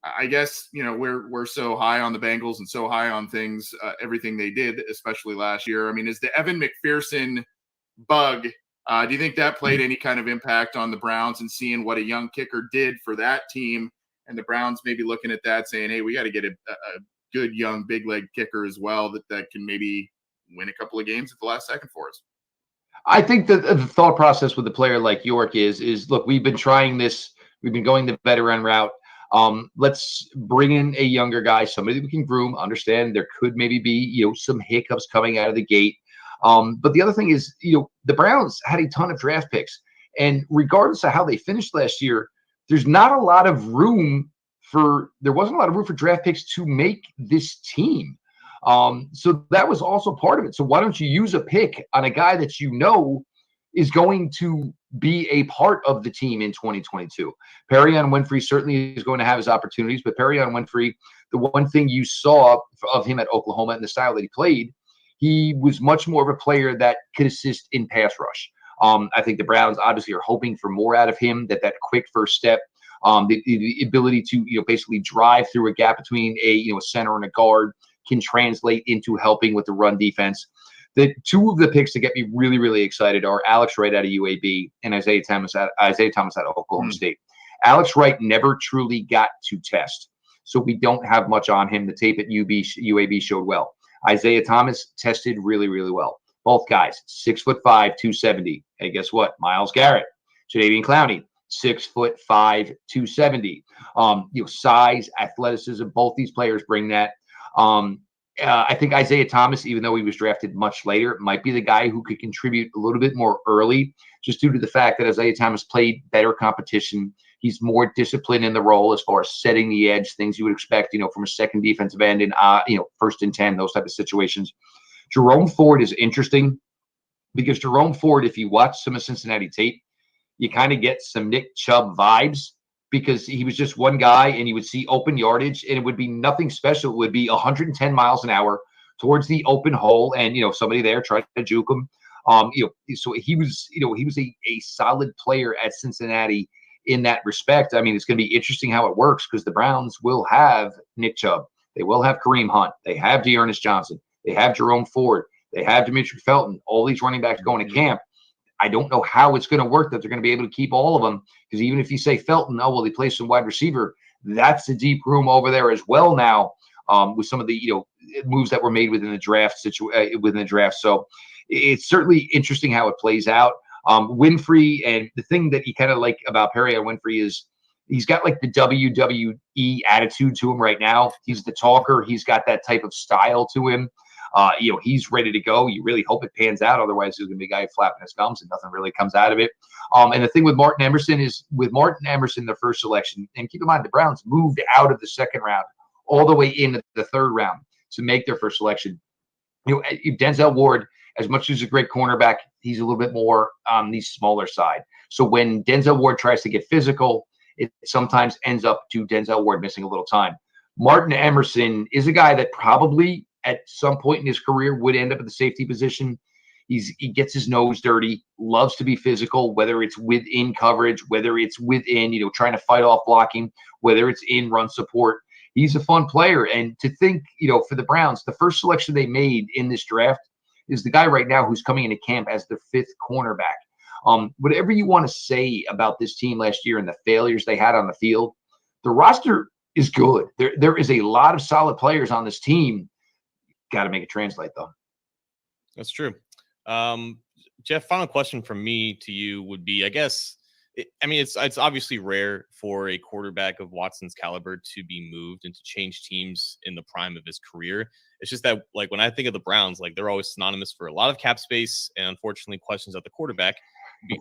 I guess we're so high on the Bengals and so high on things, everything they did, especially last year. I mean, is the Evan McPherson bug? Do you think that played any kind of impact on the Browns and seeing what a young kicker did for that team? And the Browns maybe looking at that saying, hey, we got to get a good young big leg kicker as well that can maybe win a couple of games at the last second for us. I think that the thought process with a player like York is look, we've been trying this, we've been going the veteran route. Let's bring in a younger guy, somebody that we can groom. Understand there could maybe be some hiccups coming out of the gate. But the other thing is, the Browns had a ton of draft picks, and regardless of how they finished last year, there wasn't a lot of room for draft picks to make this team. So that was also part of it. So why don't you use a pick on a guy that is going to be a part of the team in 2022? Perrion Winfrey certainly is going to have his opportunities, but Perrion Winfrey, the one thing you saw of him at Oklahoma and the style that he played, he was much more of a player that could assist in pass rush. I think the Browns obviously are hoping for more out of him, that quick first step, the ability to basically drive through a gap between a center and a guard can translate into helping with the run defense. The two of the picks that get me really, really excited are Alex Wright out of UAB and Isaiah Thomas out of Oklahoma State. Alex Wright never truly got to test, so we don't have much on him. The tape at UAB showed well. Isaiah Thomas tested really, really well. Both guys, 6'5", 270. Hey, guess what? Myles Garrett, Jadeveon Clowney, 6'5", 270. Size, athleticism, both these players bring that. I think Isaiah Thomas, even though he was drafted much later, might be the guy who could contribute a little bit more early, just due to the fact that Isaiah Thomas played better competition. He's more disciplined in the role as far as setting the edge, things you would expect, from a second defensive end in, first and 10, those type of situations. Jerome Ford is interesting because Jerome Ford, if you watch some of Cincinnati tape, you kind of get some Nick Chubb vibes, because he was just one guy and you would see open yardage and it would be nothing special. It would be 110 miles an hour towards the open hole, and somebody there tried to juke him. So he was a solid player at Cincinnati in that respect. I mean, it's going to be interesting how it works, because the Browns will have Nick Chubb, they will have Kareem Hunt, they have Dearness Johnson, they have Jerome Ford, they have Demetri Felton, all these running backs going to camp. I don't know how it's going to work, that they're going to be able to keep all of them, because even if you say Felton, he plays some wide receiver, that's a deep room over there as well now, with some of the moves that were made within the draft So it's certainly interesting how it plays out. Winfrey, and the thing that you kind of like about Perrion Winfrey is he's got like the WWE attitude to him right now. He's the talker. He's got that type of style to him. He's ready to go. You really hope it pans out. Otherwise, there's going to be a guy flapping his gums and nothing really comes out of it. And the thing with Martin Emerson, their first selection, and keep in mind, the Browns moved out of the second round all the way into the third round to make their first selection. Denzel Ward, as much as he's a great cornerback, he's a little bit more on the smaller side. So when Denzel Ward tries to get physical, it sometimes ends up to Denzel Ward missing a little time. Martin Emerson is a guy that probably at some point in his career would end up at the safety position. He gets his nose dirty, loves to be physical, whether it's within coverage, whether it's within, trying to fight off blocking, whether it's in run support. He's a fun player. And to think, for the Browns, the first selection they made in this draft is the guy right now who's coming into camp as the fifth cornerback. Whatever you want to say about this team last year and the failures they had on the field, the roster is good. There is a lot of solid players on this team. Got to make it translate, though. That's true. Jeff, final question from me to you would be, I guess, it's obviously rare for a quarterback of Watson's caliber to be moved and to change teams in the prime of his career. It's just that, when I think of the Browns, they're always synonymous for a lot of cap space and unfortunately questions at the quarterback.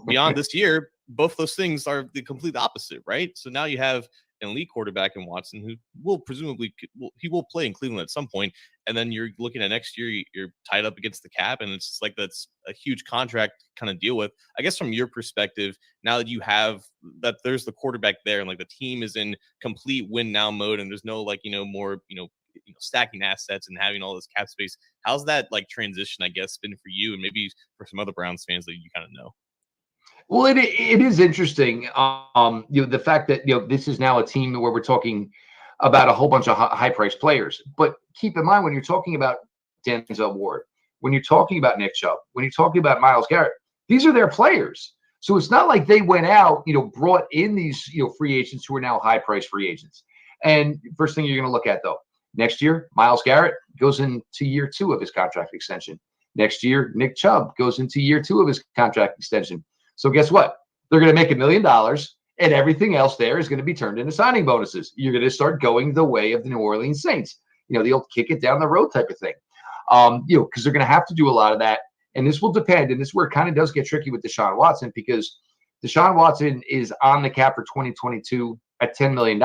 Beyond this year, both those things are the complete opposite, right? So now you have an elite quarterback in Watson who will presumably play in Cleveland at some point, and then you're looking at next year, you're tied up against the cap, and it's just that's a huge contract kind of deal with. I guess from your perspective, now that you have that, there's the quarterback there, and the team is in complete win now mode, and there's no more stacking assets and having all this cap space. How's that transition, I guess, been for you, and maybe for some other Browns fans that you kind of know? Well, it is interesting. The fact that this is now a team where we're talking about a whole bunch of high-priced players. But keep in mind, when you're talking about Denzel Ward, when you're talking about Nick Chubb, when you're talking about Myles Garrett, these are their players. So it's not like they went out, brought in these free agents who are now high-priced free agents. And first thing you're going to look at, though, next year, Myles Garrett goes into year 2 of his contract extension. Next year, Nick Chubb goes into year 2 of his contract extension. So guess what? They're going to make $1 million, and everything else there is going to be turned into signing bonuses. You're going to start going the way of the New Orleans Saints. The old kick it down the road type of thing. Because they're going to have to do a lot of that. And this will depend. And this is where it kind of does get tricky with Deshaun Watson, because Deshaun Watson is on the cap for 2022 at $10 million.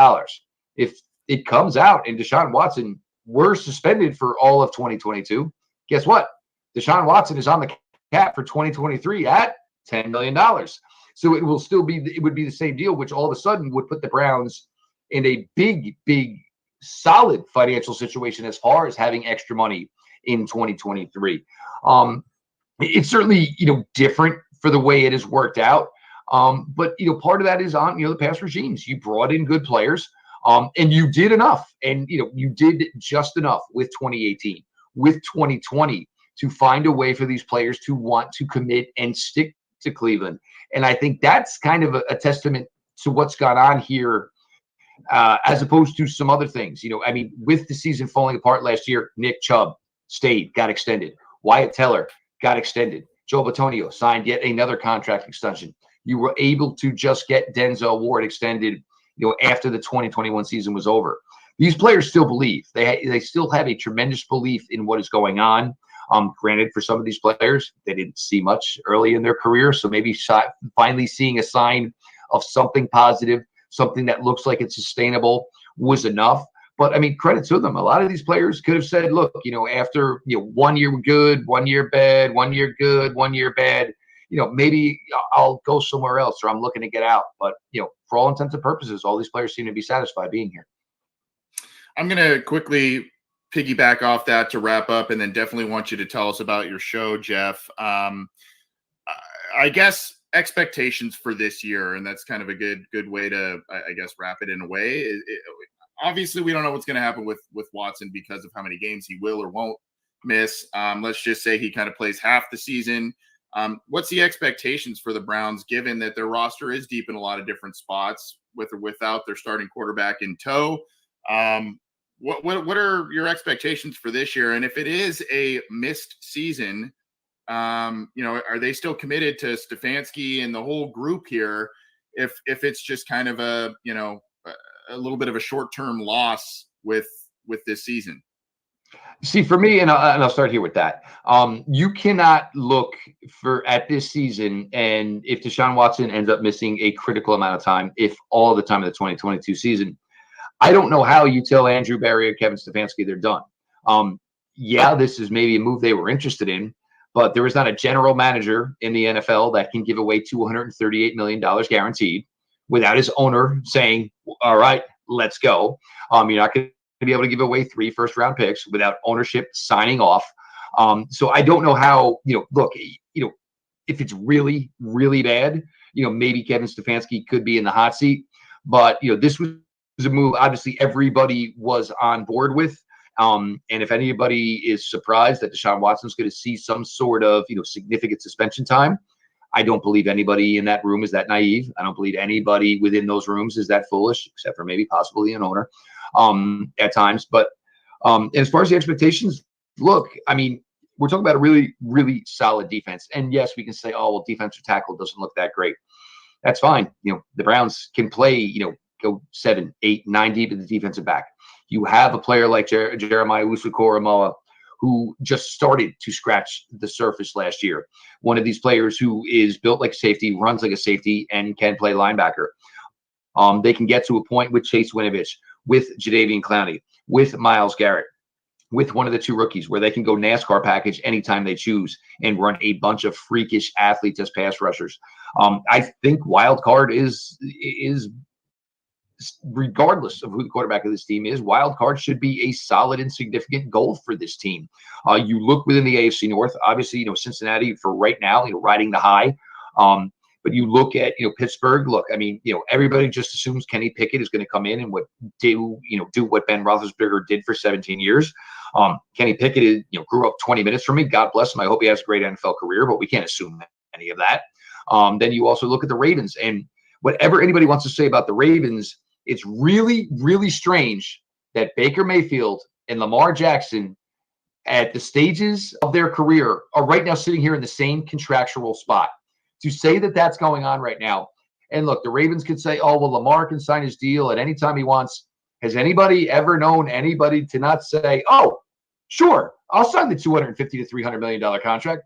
If it comes out and Deshaun Watson were suspended for all of 2022, guess what? Deshaun Watson is on the cap for 2023 at $10 million. So it would be the same deal, which all of a sudden would put the Browns in a big, solid financial situation as far as having extra money in 2023. It's certainly, different for the way it has worked out. But part of that is on, the past regimes. You brought in good players, and you did enough. And, you did just enough with 2018, with 2020 to find a way for these players to want to commit and stick to Cleveland. And I think that's kind of a testament to what's gone on here, as opposed to some other things. With the season falling apart last year, Nick Chubb stayed, got extended. Wyatt Teller got extended. Joe Bitonio signed yet another contract extension. You were able to just get Denzel Ward extended, after the 2021 season was over. These players still believe. They still have a tremendous belief in what is going on. Granted, for some of these players, they didn't see much early in their career, so maybe finally seeing a sign of something positive, something that looks like it's sustainable, was enough. But credit to them. A lot of these players could have said, look, after 1 year good, 1 year bad, 1 year good, 1 year bad, maybe I'll go somewhere else, or I'm looking to get out. But for all intents and purposes, all these players seem to be satisfied being here. I'm going to quickly piggyback off that to wrap up, and then definitely want you to tell us about your show, Jeff. I guess expectations for this year, and that's kind of a good way to, I guess, wrap it in a way. Obviously, we don't know what's going to happen with Watson because of how many games he will or won't miss. Let's just say he kind of plays half the season. What's the expectations for the Browns, given that their roster is deep in a lot of different spots, with or without their starting quarterback in tow? What are your expectations for this year? And if it is a missed season, are they still committed to Stefanski and the whole group here? If it's just kind of a little bit of a short-term loss with this season. See, for me, and I'll start here with that. You cannot look at this season, and if Deshaun Watson ends up missing a critical amount of time, if all the time of the 2022 season, I don't know how you tell Andrew Berry or Kevin Stefanski they're done. This is maybe a move they were interested in, but there is not a general manager in the NFL that can give away $238 million guaranteed without his owner saying, all right, let's go. You're not going to be able to give away 3 first-round picks without ownership signing off. So I don't know how, if it's really, really bad, maybe Kevin Stefanski could be in the hot seat. But, this was a move obviously everybody was on board with. And if anybody is surprised that Deshaun Watson's going to see some sort of, significant suspension time, I don't believe anybody in that room is that naive. I don't believe anybody within those rooms is that foolish, except for maybe possibly an owner at times. But as far as the expectations, look, we're talking about a really, really solid defense. And yes, we can say, oh, well, defensive tackle doesn't look that great. That's fine. The Browns can play, go 7, 8, 9 deep in the defensive back. You have a player like Jeremiah Owusu-Koramoah, who just started to scratch the surface last year. One of these players who is built like a safety, runs like a safety, and can play linebacker. They can get to a point with Chase Winovich, with Jadeveon Clowney, with Myles Garrett, with one of the 2 rookies, where they can go NASCAR package anytime they choose and run a bunch of freakish athletes as pass rushers. I think wild card is regardless of who the quarterback of this team is, wild card should be a solid and significant goal for this team. You look within the AFC North, obviously, Cincinnati for right now, riding the high. But you look at, Pittsburgh. Look, everybody just assumes Kenny Pickett is going to come in and do what Ben Roethlisberger did for 17 years. Kenny Pickett grew up 20 minutes from me. God bless him. I hope he has a great NFL career, but we can't assume any of that. Then you also look at the Ravens, and whatever anybody wants to say about the Ravens, it's really, really strange that Baker Mayfield and Lamar Jackson at the stages of their career are right now sitting here in the same contractual spot. To say that that's going on right now, and look, the Ravens could say, oh, well, Lamar can sign his deal at any time he wants. Has anybody ever known anybody to not say, oh, sure, I'll sign the $250 to $300 million contract?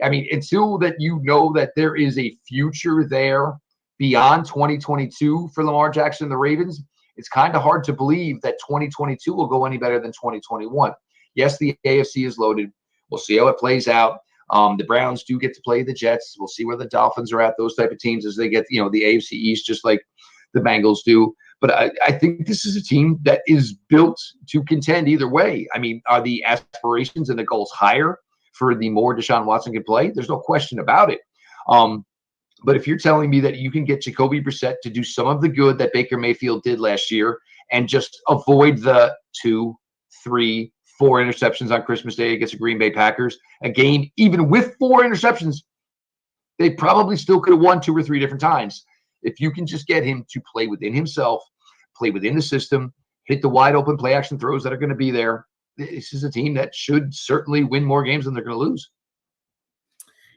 I mean, until that you know that there is a future there beyond 2022 for Lamar Jackson and the Ravens, it's kind of hard to believe that 2022 will go any better than 2021. Yes, the AFC is loaded. We'll see how it plays out. The Browns do get to play the Jets. We'll see where the Dolphins are at, those type of teams as they get, the AFC East, just like the Bengals do. But I think this is a team that is built to contend either way. I mean, are the aspirations and the goals higher for the more Deshaun Watson can play? There's no question about it. But if you're telling me that you can get Jacoby Brissett to do some of the good that Baker Mayfield did last year and just avoid the 2, 3, 4 interceptions on Christmas Day against the Green Bay Packers, a game even with 4 interceptions, they probably still could have won 2 or 3 different times. If you can just get him to play within himself, play within the system, hit the wide open play action throws that are going to be there, this is a team that should certainly win more games than they're going to lose.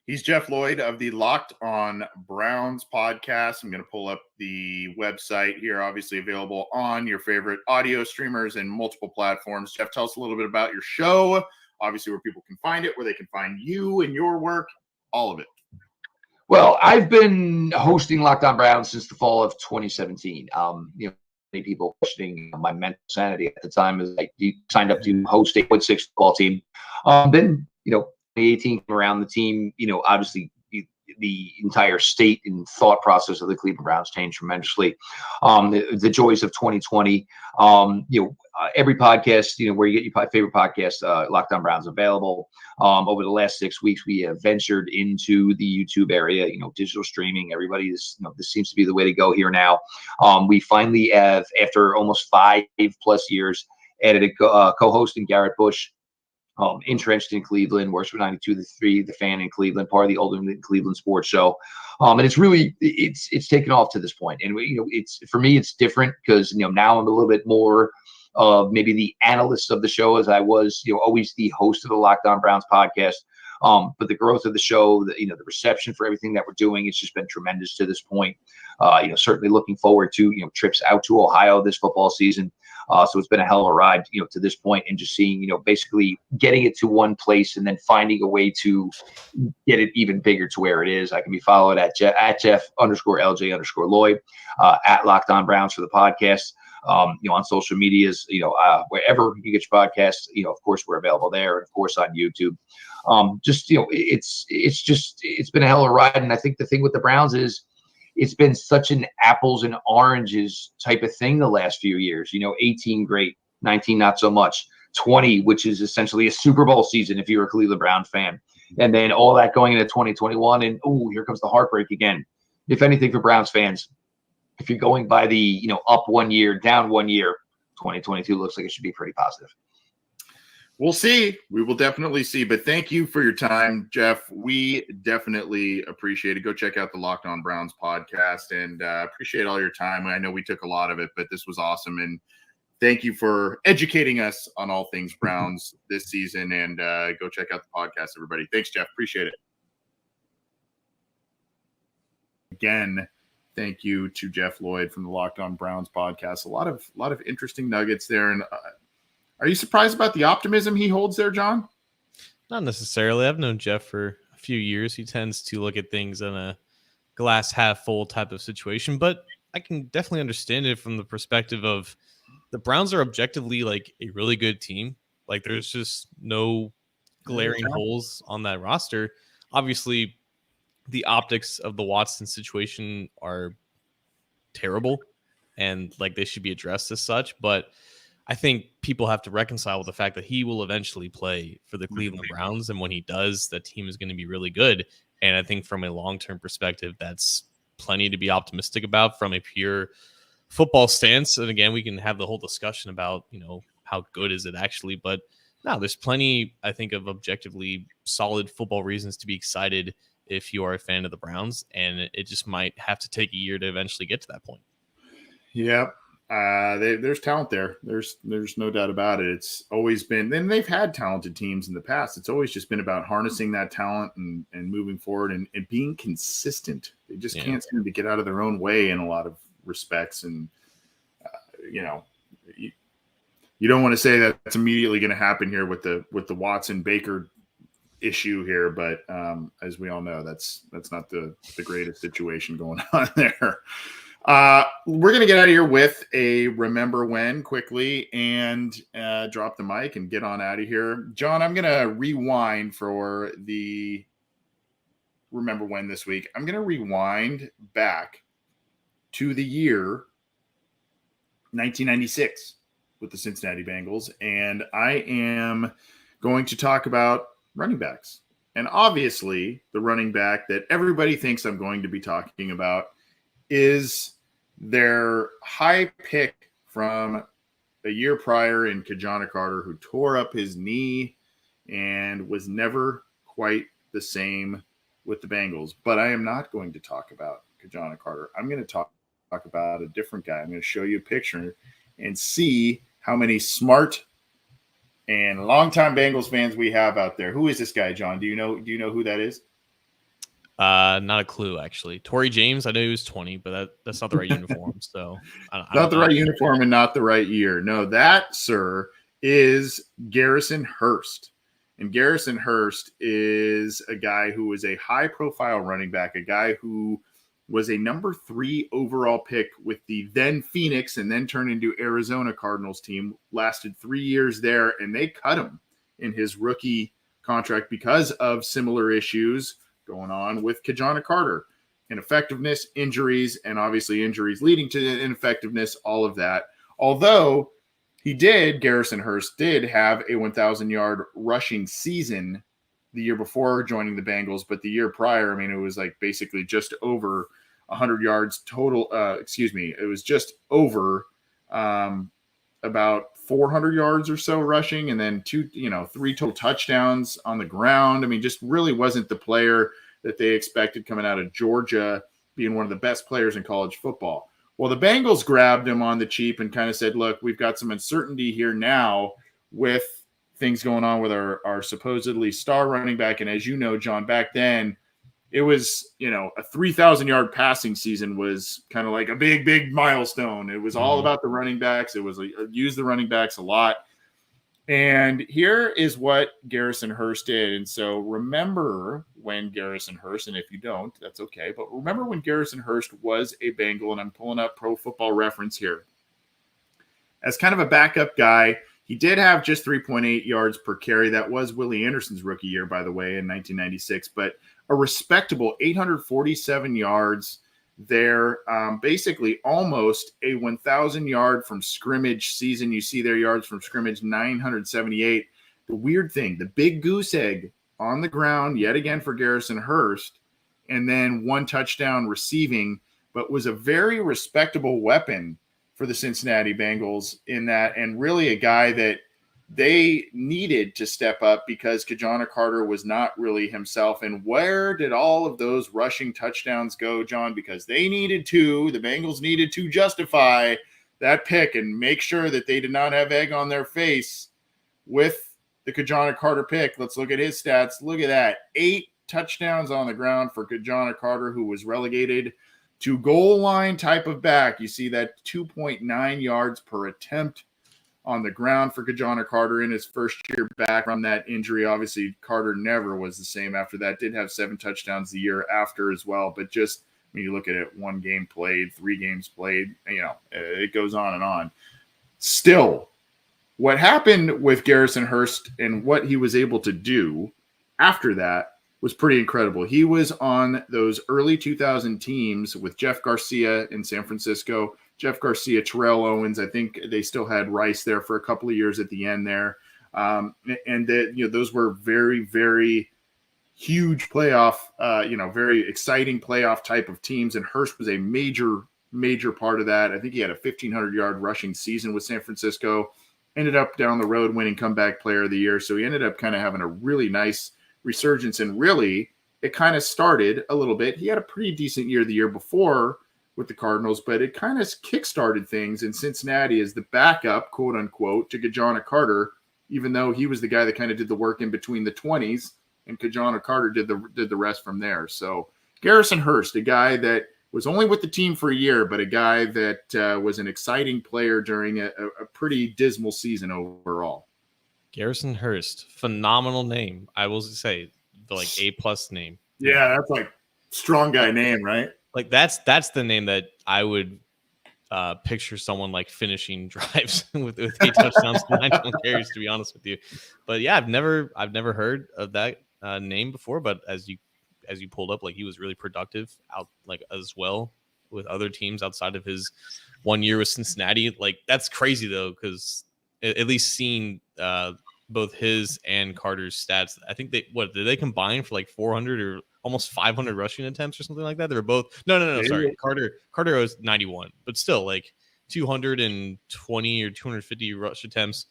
He's Jeff Lloyd of the Locked On Browns podcast. I'm going to pull up the website here, obviously available on your favorite audio streamers and multiple platforms. Jeff, tell us a little bit about your show, obviously where people can find it, where they can find you and your work, all of it. Well, I've been hosting Locked On Browns since the fall of 2017. Many people questioning my mental sanity at the time as I signed up to host a 8.6 football team. Then, 2018 around, the team, obviously the entire state and thought process of the Cleveland Browns changed tremendously. The joys of 2020, every podcast, where you get your favorite podcast, Locked On Browns available. Over the last 6 weeks, we have ventured into the YouTube area, digital streaming. Everybody is, this seems to be the way to go here now. We finally have, after almost 5+ years, added a co-host in Garrett Bush. Entrenched in Cleveland, works for 92.3, The Fan in Cleveland, part of the Ultimate Cleveland Sports Show, and it's really it's taken off to this point. And it's for me, it's different because now I'm a little bit more of maybe the analyst of the show as I was always the host of the Locked On Browns podcast. But the growth of the show, the reception for everything that we're doing, it's just been tremendous to this point. Certainly looking forward to trips out to Ohio this football season. So it's been a hell of a ride, to this point, and just seeing, basically getting it to one place and then finding a way to get it even bigger to where it is. I can be followed at Jeff_LJ_Lloyd, at Locked On Browns for the podcast. On social medias, wherever you get your podcasts, of course we're available there, and of course on YouTube. It's been a hell of a ride, and I think the thing with the Browns is, it's been such an apples and oranges type of thing the last few years. 18 great, 19 not so much, 20, which is essentially a Super Bowl season if you're a Cleveland Brown fan, and then all that going into 2021, and here comes the heartbreak again. If anything, for Browns fans, if you're going by the up 1 year, down 1 year, 2022 looks like it should be pretty positive. We'll see. We will definitely see. But thank you for your time, Jeff. We definitely appreciate it. Go check out the Locked On Browns podcast, and appreciate all your time. I know we took a lot of it, but this was awesome. And thank you for educating us on all things Browns this season. And go check out the podcast, everybody. Thanks, Jeff. Appreciate it. Again, thank you to Jeff Lloyd from the Locked On Browns podcast. A lot of interesting nuggets there. And are you surprised about the optimism he holds there, John? Not necessarily. I've known Jeff for a few years. He tends to look at things in a glass half full type of situation, but I can definitely understand it from the perspective of the Browns are objectively like a really good team. Like there's just no glaring holes on that roster. Obviously, the optics of the Watson situation are terrible and like they should be addressed as such, but I think people have to reconcile with the fact that he will eventually play for the Cleveland Browns. And when he does, that team is going to be really good. And I think from a long-term perspective, that's plenty to be optimistic about from a pure football stance. And again, we can have the whole discussion about, how good is it actually, but no, there's plenty, I think, of objectively solid football reasons to be excited if you are a fan of the Browns. And it just might have to take a year to eventually get to that point. Yep. There's talent there. There's no doubt about it. It's always been, and they've had talented teams in the past. It's always just been about harnessing that talent and moving forward and being consistent. They just can't seem to get out of their own way in a lot of respects. And, you don't want to say that it's immediately going to happen here with the Watson Baker issue here, but as we all know, that's not the greatest situation going on there. We're going to get out of here with a remember when quickly and drop the mic and get on out of here. John, I'm going to rewind for the remember when this week. I'm going to rewind back to the year 1996 with the Cincinnati Bengals, and I am going to talk about running backs. And obviously, the running back that everybody thinks I'm going to be talking about is their high pick from a year prior in Kajana Carter, who tore up his knee and was never quite the same with the Bengals. But I am not going to talk about Kajana Carter. I'm going to talk about a different guy. I'm going to show you a picture and see how many smart and longtime Bengals fans we have out there. Who is this guy, John? Do you know who that is? Not a clue, actually. Torrey James, I know he was 20, but that's not the right uniform. So not the right uniform and not the right year. No, that, sir, is Garrison Hurst. And Garrison Hurst is a guy who was a high-profile running back, a guy who was a number 3 overall pick with the then Phoenix and then turned into Arizona Cardinals team, lasted 3 years there, and they cut him in his rookie contract because of similar issues going on with Kajana Carter. Ineffectiveness, injuries, and obviously injuries leading to ineffectiveness, all of that. Although Garrison Hurst did have a 1,000-yard rushing season the year before joining the Bengals, but the year prior, I mean, it was like basically just over 100 yards total. It was just over about 400 yards or so rushing, and then 3 total touchdowns on the ground. I mean, just really wasn't the player that they expected coming out of Georgia, being one of the best players in college football. Well, the Bengals grabbed him on the cheap and kind of said, look, we've got some uncertainty here now with things going on with our supposedly star running back. And as you know, John, back then it was, a 3,000-yard passing season was kind of like a big, big milestone. It was all about the running backs. It was use the running backs a lot. And here is what Garrison Hurst did. And so remember when Garrison Hurst, and if you don't, that's okay. But remember when Garrison Hurst was a Bengal, and I'm pulling up Pro Football Reference here. As kind of a backup guy, he did have just 3.8 yards per carry. That was Willie Anderson's rookie year, by the way, in 1996. But a respectable 847 yards there, basically almost a 1,000-yard from scrimmage season. You see their yards from scrimmage, 978. The weird thing, the big goose egg on the ground yet again for Garrison Hurst, and then 1 touchdown receiving, but was a very respectable weapon for the Cincinnati Bengals in that, and really a guy that they needed to step up because Kajana Carter was not really himself. And where did all of those rushing touchdowns go, John? Because the Bengals needed to justify that pick and make sure that they did not have egg on their face with the Kajana Carter pick. Let's look at his stats. Look at that. 8 touchdowns on the ground for Kajana Carter, who was relegated to goal line type of back. You see that 2.9 yards per attempt on the ground for Kajana Carter in his first year back from that injury. Obviously, Carter never was the same after that. Did have 7 touchdowns the year after as well. But just when you look at it, 1 game played, 3 games played, it goes on and on. Still, what happened with Garrison Hurst and what he was able to do after that was pretty incredible. He was on those early 2000 teams with Jeff Garcia in San Francisco. Jeff Garcia, Terrell Owens. I think they still had Rice there for a couple of years at the end there. Those were very, very huge playoff, very exciting playoff type of teams. And Hurst was a major, major part of that. I think he had a 1,500-yard rushing season with San Francisco. Ended up down the road winning comeback player of the year. So he ended up kind of having a really nice resurgence. And really, it kind of started a little bit. He had a pretty decent year the year before with the Cardinals, but it kind of kickstarted things in Cincinnati as the backup, quote unquote, to Kajana Carter, even though he was the guy that kind of did the work in between the 20s, and Kajana Carter did the rest from there. So Garrison Hurst, a guy that was only with the team for a year, but a guy that was an exciting player during a pretty dismal season overall. Garrison Hurst, phenomenal name. I will say, like A+ name. Yeah, that's like strong guy name, right? Like that's the name that I would picture someone like finishing drives with 8 touchdowns and 91 carries, to be honest with you. But yeah, I've never heard of that name before. But as you pulled up, like he was really productive out like as well with other teams outside of his 1 year with Cincinnati. Like that's crazy though, because at least seeing both his and Carter's stats, I think did they combine for like 400 or almost 500 rushing attempts or something like that? They were both no, sorry. Carter was 91, but still like 220 or 250 rush attempts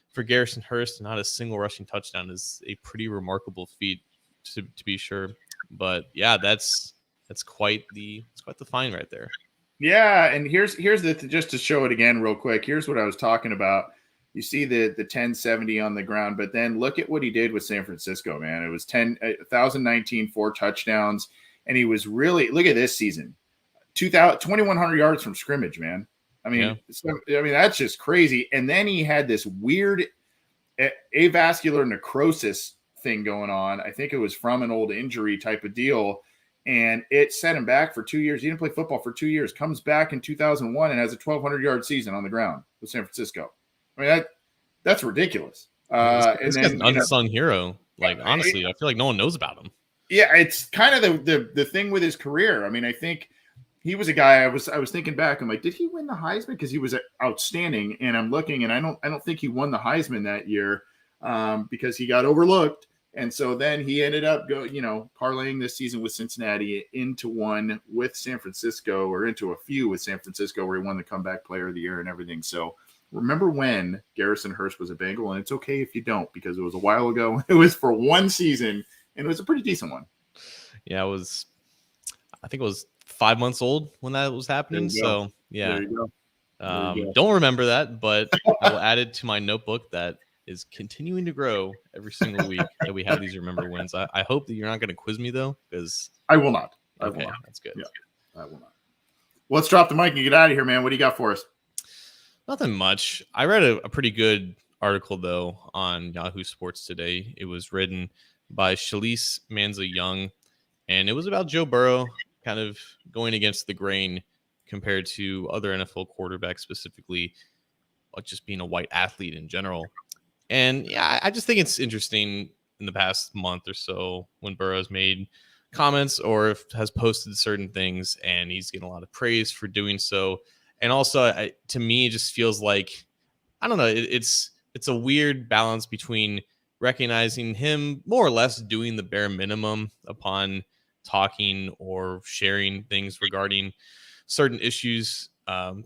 for Garrison Hurst, not a single rushing touchdown is a pretty remarkable feat to be sure. But yeah, that's quite the find right there. Yeah, and here's the just to show it again real quick. Here's what I was talking about. You see the 1070 on the ground, but then look at what he did with San Francisco, man. It was 1,019, 4 touchdowns, and he was really, look at this season, 2,100 yards from scrimmage, man. I mean, that's just crazy. And then he had this weird avascular necrosis thing going on. I think it was from an old injury type of deal, and it set him back for 2 years. He didn't play football for 2 years, comes back in 2001 and has a 1,200-yard season on the ground with San Francisco. I mean, that's ridiculous. This guy's an unsung hero. Like, honestly, I feel like no one knows about him. Yeah, it's kind of the thing with his career. I mean, I think he was a guy. I was thinking back. I'm like, did he win the Heisman? Because he was outstanding. And I'm looking, and I don't think he won the Heisman that year because he got overlooked. And so then he ended up parlaying this season with Cincinnati into one with San Francisco, or into a few with San Francisco, where he won the comeback player of the year and everything. So remember when Garrison Hurst was a Bengal, and it's okay if you don't, because it was a while ago. It was for one season, and it was a pretty decent one. Yeah, I think it was 5 months old when that was happening. So yeah, don't remember that, but I will add it to my notebook that is continuing to grow every single week that we have these remember wins. I hope that you're not going to quiz me though, because I will not. Okay, that's good. Yeah, I will not. Let's drop the mic and get out of here, man. What do you got for us? Nothing much. I read a pretty good article, though, on Yahoo Sports today. It was written by Shalise Manza-Young, and it was about Joe Burrow kind of going against the grain compared to other NFL quarterbacks, specifically like just being a white athlete in general. And yeah, I just think it's interesting in the past month or so when Burrow's made comments or has posted certain things, and he's getting a lot of praise for doing so. And also, to me, it just feels like, I don't know, it's a weird balance between recognizing him more or less doing the bare minimum upon talking or sharing things regarding certain issues,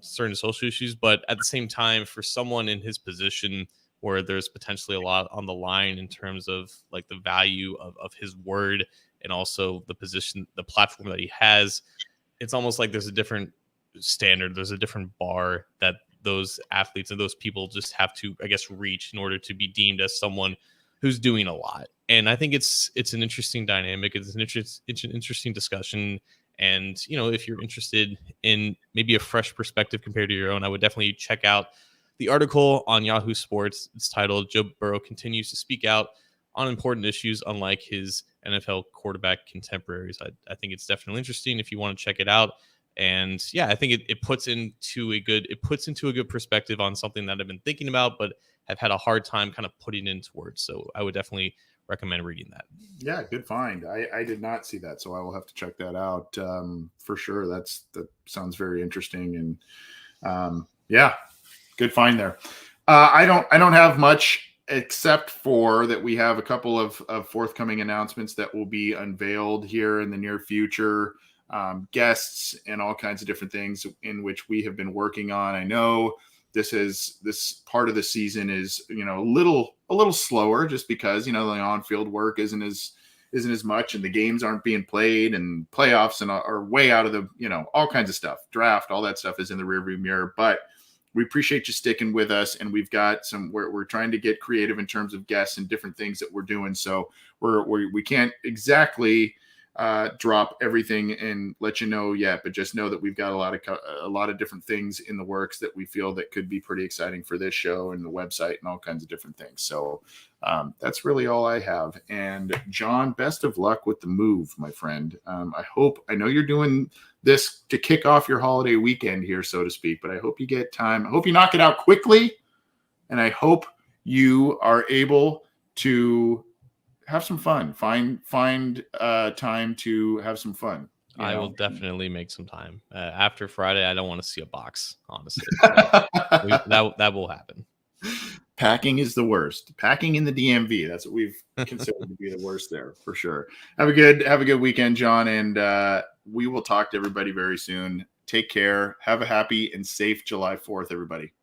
certain social issues. But at the same time, for someone in his position where there's potentially a lot on the line in terms of like the value of his word and also the position, the platform that he has, it's almost like there's a different standard, there's a different bar that those athletes and those people just have to, I guess, reach in order to be deemed as someone who's doing a lot. And I think it's an interesting dynamic. It's an interesting discussion. And, if you're interested in maybe a fresh perspective compared to your own, I would definitely check out the article on Yahoo Sports. It's titled "Joe Burrow Continues to Speak Out on Important Issues, Unlike His NFL Quarterback Contemporaries." I think it's definitely interesting if you want to check it out. And yeah, I think it puts into a good perspective on something that I've been thinking about, but have had a hard time kind of putting into words. So I would definitely recommend reading that. Yeah, good find. I did not see that, so I will have to check that out for sure. That sounds very interesting, and yeah, good find there. I don't have much except for that we have a couple of forthcoming announcements that will be unveiled here in the near future. Guests and all kinds of different things in which we have been working on. I know this part of the season is a little slower just because the on-field work isn't isn't as much, and the games aren't being played, and playoffs and are way out of the, all kinds of stuff, draft, all that stuff is in the rearview mirror. But we appreciate you sticking with us, and we've got we're trying to get creative in terms of guests and different things that we're doing. So we can't exactly drop everything and let you know yet, but just know that we've got a lot of different things in the works that we feel that could be pretty exciting for this show and the website and all kinds of different things. So that's really all I have. And John, best of luck with the move, my friend. I know you're doing this to kick off your holiday weekend here, so to speak, but I hope you get time. I hope you knock it out quickly, and I hope you are able to have some fun. Find time to have some fun. I will definitely make some time. After Friday, I don't want to see a box, honestly. That will happen. Packing is the worst. Packing in the DMV. That's what we've considered to be the worst there, for sure. Have a good weekend, John, and we will talk to everybody very soon. Take care. Have a happy and safe July 4th, everybody.